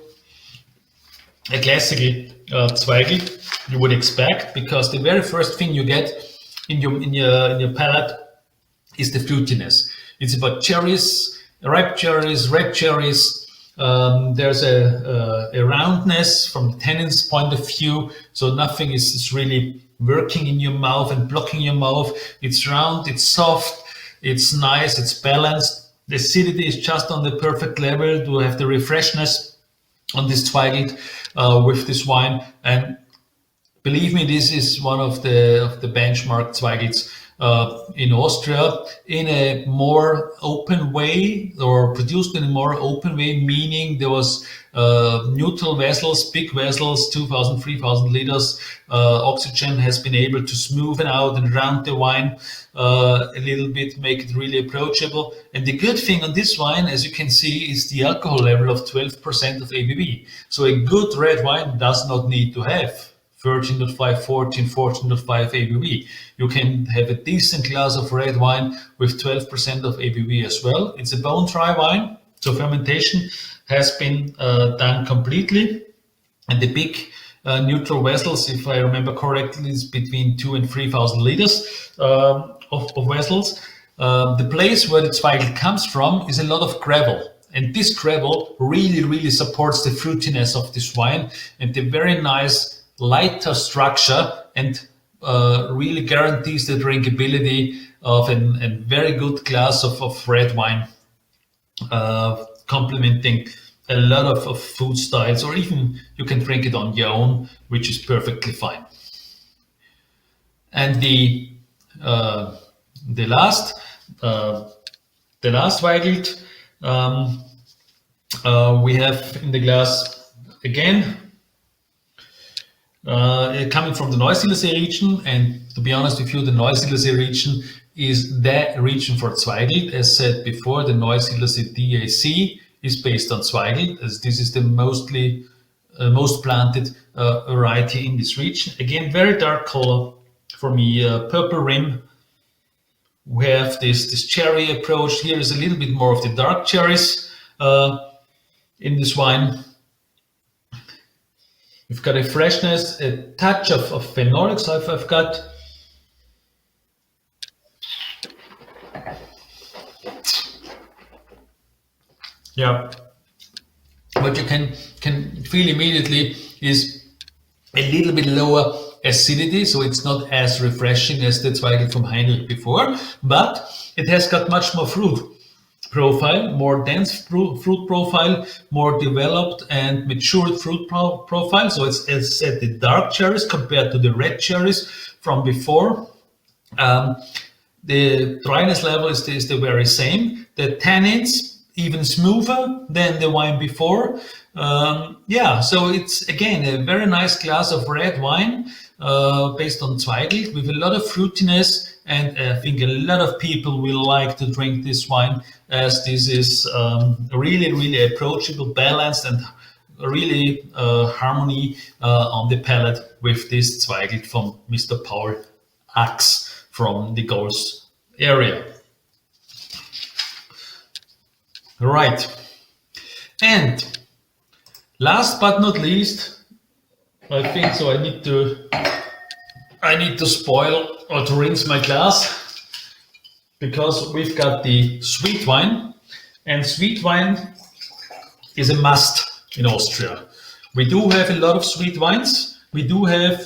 a classical Zweigelt you would expect, because the very first thing you get in your palate is the fruitiness. It's about cherries, ripe cherries, red cherries, There's a roundness from the tannins point of view, so nothing is really working in your mouth and blocking your mouth. It's round, it's soft, it's nice, it's balanced. The acidity is just on the perfect level to have the refreshness on this Zweigelt with this wine. And believe me, this is one of the benchmark Zweigelts in Austria, in a more open way, or produced in a more open way, meaning there was neutral vessels, big vessels, 2,000, 3,000 liters. Oxygen has been able to smoothen out and round the wine a little bit, make it really approachable. And the good thing on this wine, as you can see, is the alcohol level of 12% of ABV. So a good red wine does not need to have 13.5, 14, 14.5 ABV. You can have a decent glass of red wine with 12% of ABV as well. It's a bone dry wine, so fermentation has been done completely. And the big neutral vessels, if I remember correctly, is between 2,000 and 3,000 liters of vessels. The place where the Zweigelt comes from is a lot of gravel. And this gravel really, really supports the fruitiness of this wine and the very nice lighter structure, and really guarantees the drinkability of a very good glass of red wine, complementing a lot of food styles, or even you can drink it on your own, which is perfectly fine. And the last Zweigelt we have in the glass again. Coming from the Neusiedlersee region, and to be honest with you, the Neusiedlersee region is the region for Zweigelt. As said before, the Neusiedlersee DAC is based on Zweigelt, as this is the most planted variety in this region. Again, very dark color for me, purple rim. We have this cherry approach. Here is a little bit more of the dark cherries in this wine. We've got a freshness, a touch of phenolics I've got. Yeah. What you can feel immediately is a little bit lower acidity, so it's not as refreshing as the Zweigelt from Heinrich before, but it has got much more fruit profile, more dense fruit profile, more developed and matured fruit profile. So it's, as said, the dark cherries compared to the red cherries from before. The dryness level is the very same. The tannins even smoother than the wine before. Yeah, so it's again a very nice glass of red wine based on Zweigelt with a lot of fruitiness. And I think a lot of people will like to drink this wine, as this is really, really approachable, balanced, and really harmony on the palate with this Zweigelt from Mr. Paul Ax from the Gols area. Right. And last but not least, I think so. I need to spoil or to rinse my glass, because we've got the sweet wine, and sweet wine is a must in Austria. We do have a lot of sweet wines. We do have,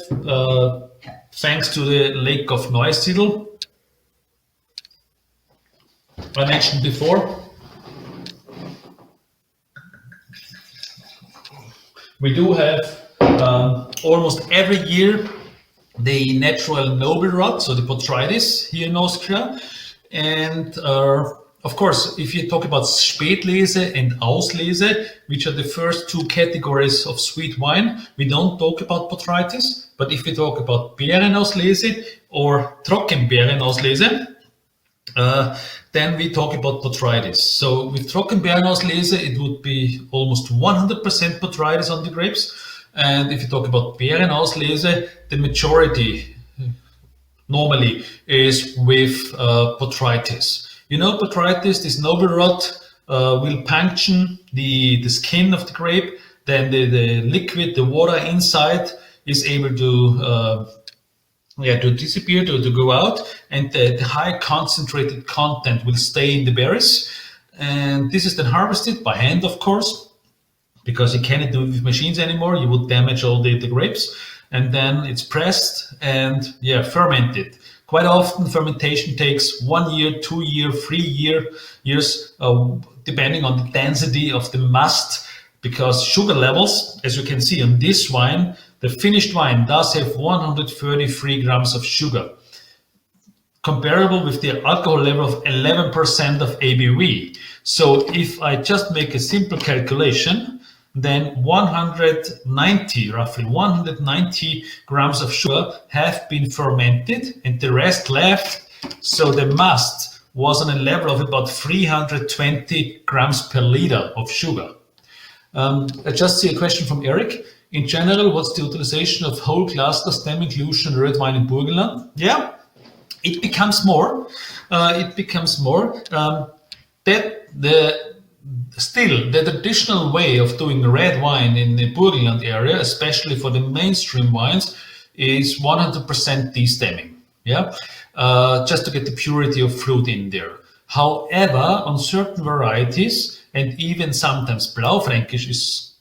thanks to the Lake of Neusiedl, I mentioned before, we do have almost every year the natural noble rot, so the botrytis here in Austria. And of course, if you talk about Spätlese and Auslese, which are the first two categories of sweet wine, we don't talk about botrytis. But if we talk about Beerenauslese or Trockenbeerenauslese, then we talk about botrytis. So with Trockenbeerenauslese, it would be almost 100% botrytis on the grapes. And if you talk about Beerenauslese, the majority normally is with botrytis. You know, botrytis, this noble rot, will puncture the skin of the grape. Then the liquid, the water inside, is able to disappear, to go out, and the high concentrated content will stay in the berries. And this is then harvested by hand, of course, because you cannot do it with machines anymore. You would damage all the grapes. And then it's pressed and fermented. Quite often fermentation takes 1 year, 2 year, 3 years, depending on the density of the must, because sugar levels, as you can see on this wine, the finished wine does have 133 grams of sugar, comparable with the alcohol level of 11% of ABV. So if I just make a simple calculation, then roughly 190 grams of sugar have been fermented and the rest left. So the must was on a level of about 320 grams per liter of sugar. I just see a question from Eric. In general, what's the utilization of whole cluster stem inclusion red wine in Burgenland? Yeah, it becomes more. Still, the traditional way of doing red wine in the Burgenland area, especially for the mainstream wines, is 100% destemming. Yeah, just to get the purity of fruit in there. However, on certain varieties, and even sometimes Blaufränkisch is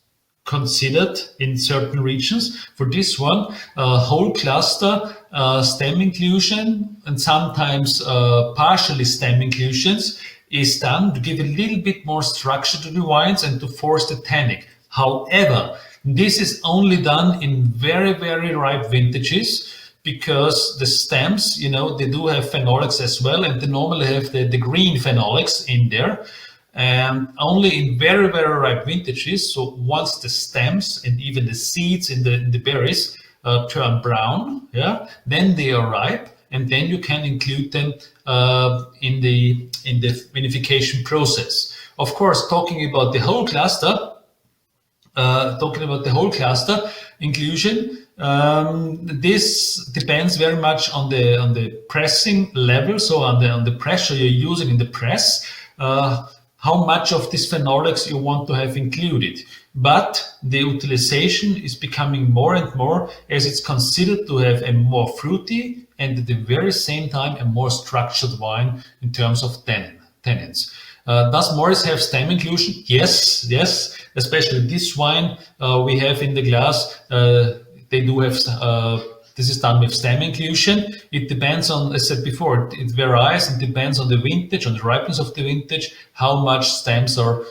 considered in certain regions. For this one, whole cluster stem inclusion and sometimes partially stem inclusions is done to give a little bit more structure to the wines and to force the tannic. However, this is only done in very, very ripe vintages, because the stems, they do have phenolics as well, and they normally have the green phenolics in there. And only in very, very ripe vintages. So once the stems and even the seeds in the berries turn brown, then they are ripe, and then you can include them in the vinification process. Of course, talking about the whole cluster inclusion, this depends very much on the pressing level, so on the pressure you're using in the press. How much of these phenolics you want to have included. But the utilization is becoming more and more, as it's considered to have a more fruity and at the very same time a more structured wine in terms of tannins. Does Morris have stem inclusion? Yes, especially this wine we have in the glass. They do have this is done with stem inclusion. It depends on, as I said before, it varies and depends on the vintage, on the ripeness of the vintage, how much stems are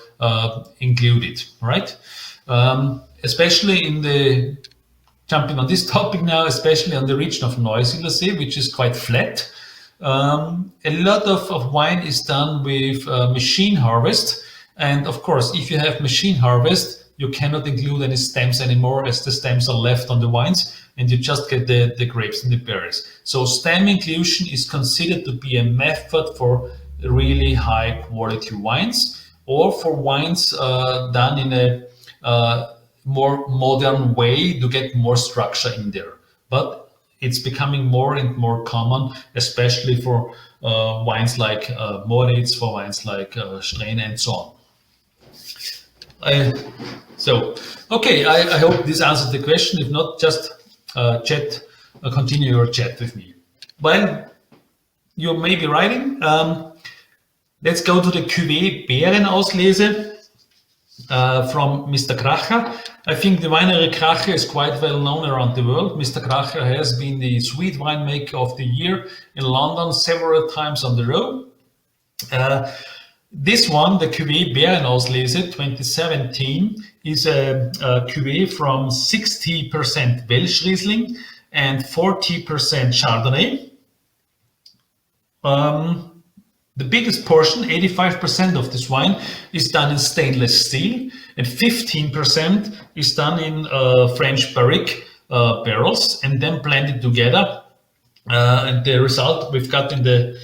included, right? Especially jumping on this topic now, especially on the region of Neusiedlersee, which is quite flat. A lot of wine is done with machine harvest. And of course, if you have machine harvest, you cannot include any stems anymore, as the stems are left on the wines, and you just get the grapes and the berries. So stem inclusion is considered to be a method for really high quality wines, or for wines done in a more modern way to get more structure in there. But it's becoming more and more common, especially for wines like Moritz, for wines like Strähne and so on. I hope this answered the question. If not, just continue your chat with me. Well, you may be writing. Let's go to the Cuvée Beerenauslese from Mr. Kracher. I think the winery Kracher is quite well known around the world. Mr. Kracher has been the sweet winemaker of the year in London several times on the road. This one, the Cuvée Beerenauslese 2017, is a cuvée from 60% Welsh Riesling and 40% Chardonnay. The biggest portion, 85% of this wine, is done in stainless steel, and 15% is done in French barrique barrels, and then blended together. And the result we've got in the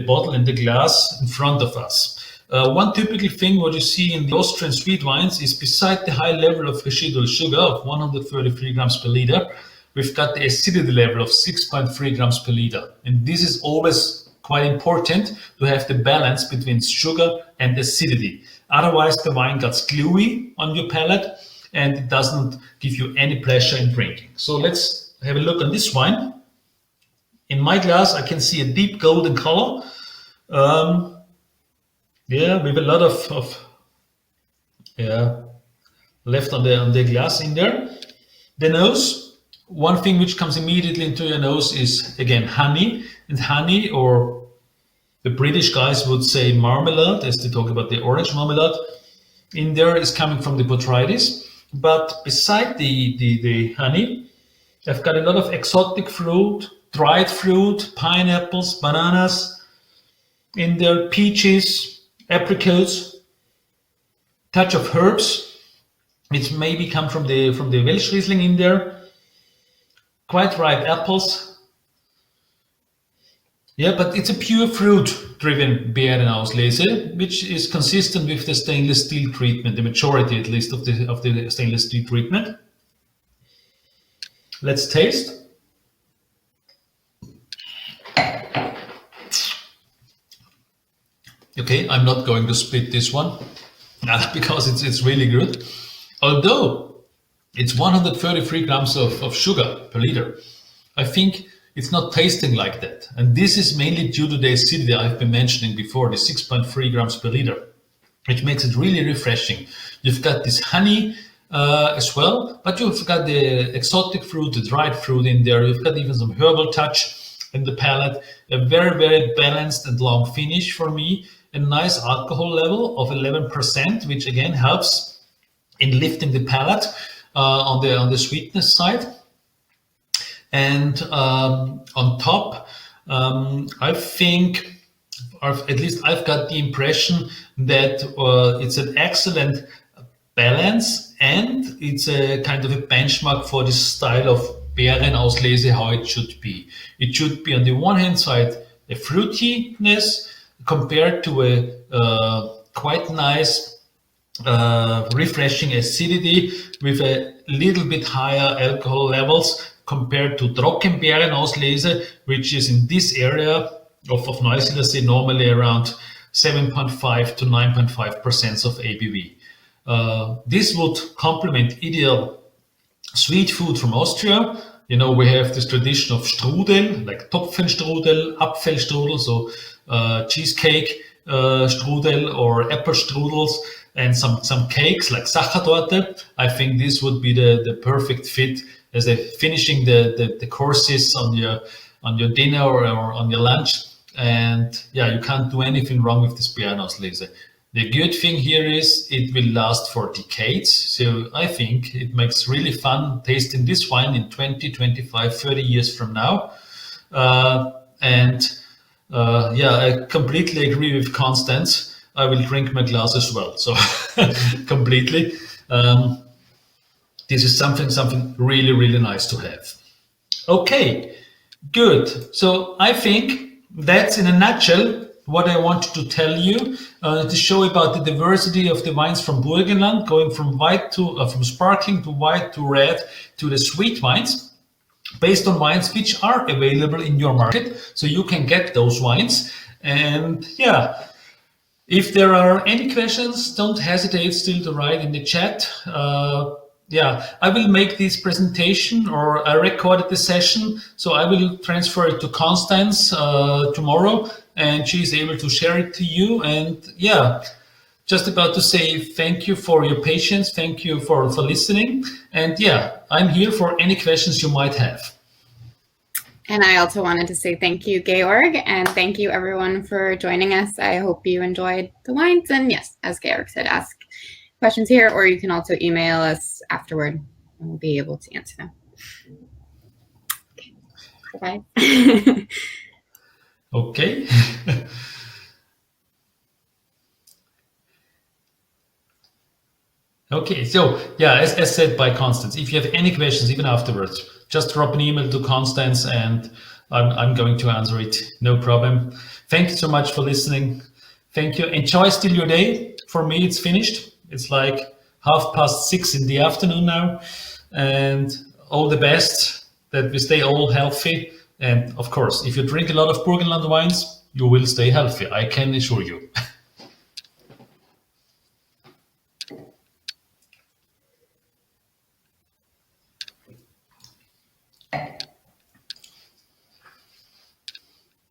bottle, in the glass in front of us. One typical thing what you see in the Austrian sweet wines is, beside the high level of residual sugar of 133 grams per liter, we've got the acidity level of 6.3 grams per liter. And this is always quite important, to have the balance between sugar and acidity. Otherwise, the wine gets gluey on your palate and it doesn't give you any pleasure in drinking. So let's have a look on this wine. In my glass, I can see a deep golden color. With a lot of left on the glass in there. The nose, one thing which comes immediately into your nose is again honey, and honey, or the British guys would say marmalade, as they talk about the orange marmalade, in there is coming from the botrytis. But beside the honey, I've got a lot of exotic fruit, dried fruit, pineapples, bananas in there, peaches, apricots, touch of herbs, which maybe come from the Welsh Riesling in there, quite ripe apples. Yeah, but it's a pure fruit-driven Beerenauslese, which is consistent with the stainless steel treatment, the majority at least of the stainless steel treatment. Let's taste. Okay, I'm not going to split this one because it's really good. Although it's 133 grams of sugar per liter, I think it's not tasting like that. And this is mainly due to the acidity I've been mentioning before, the 6.3 grams per liter, which makes it really refreshing. You've got this honey as well, but you've got the exotic fruit, the dried fruit in there. You've got even some herbal touch in the palate, a very, very balanced and long finish for me, a nice alcohol level of 11%, which again helps in lifting the palate on the sweetness side. And on top, I think, or at least I've got the impression that it's an excellent balance, and it's a kind of a benchmark for this style of Beerenauslese, how it should be. It should be on the one hand side a fruitiness compared to a quite nice refreshing acidity with a little bit higher alcohol levels compared to Trockenbeerenauslese, which is in this area of Neusiedlersee normally around 7.5 to 9.5% of ABV. This would complement ideal sweet food from Austria. You know, we have this tradition of Strudel, like Topfenstrudel, Apfelstrudel, so cheesecake strudel or apple strudels, and some cakes like Sachertorte. I think this would be the perfect fit as a finishing the courses on your dinner or on your lunch. And yeah, you can't do anything wrong with this Beerenauslese. The good thing here is it will last for decades. So I think it makes really fun tasting this wine in 20, 25, 30 years from now. Yeah, I completely agree with Constance. I will drink my glass as well. So completely. This is something really, really nice to have. Okay, good. So I think that's in a nutshell what I wanted to tell you, to show about the diversity of the wines from Burgenland, going from white to from sparkling to white to red to the sweet wines, based on wines which are available in your market, so you can get those wines. And yeah, if there are any questions, don't hesitate still to write in the chat. Yeah, I will make this presentation, or I recorded the session, so I will transfer it to Constance tomorrow, and she's able to share it to you. And yeah, just about to say thank you for your patience, thank you for listening, and yeah, I'm here for any questions you might have. And I also wanted to say thank you, Georg, and thank you everyone for joining us. I hope you enjoyed the wines, and yes, as Georg said, ask questions here, or you can also email us afterward and we'll be able to answer them. Okay. Bye. Okay. Okay, so yeah, as said by Constance, if you have any questions even afterwards, just drop an email to Constance and I'm going to answer it, no problem. Thank you so much for listening. Thank you. Enjoy still your day. For me, it's finished. It's like 6:30 in the afternoon now, and all the best, that we stay all healthy. And of course, if you drink a lot of Burgenland wines, you will stay healthy, I can assure you.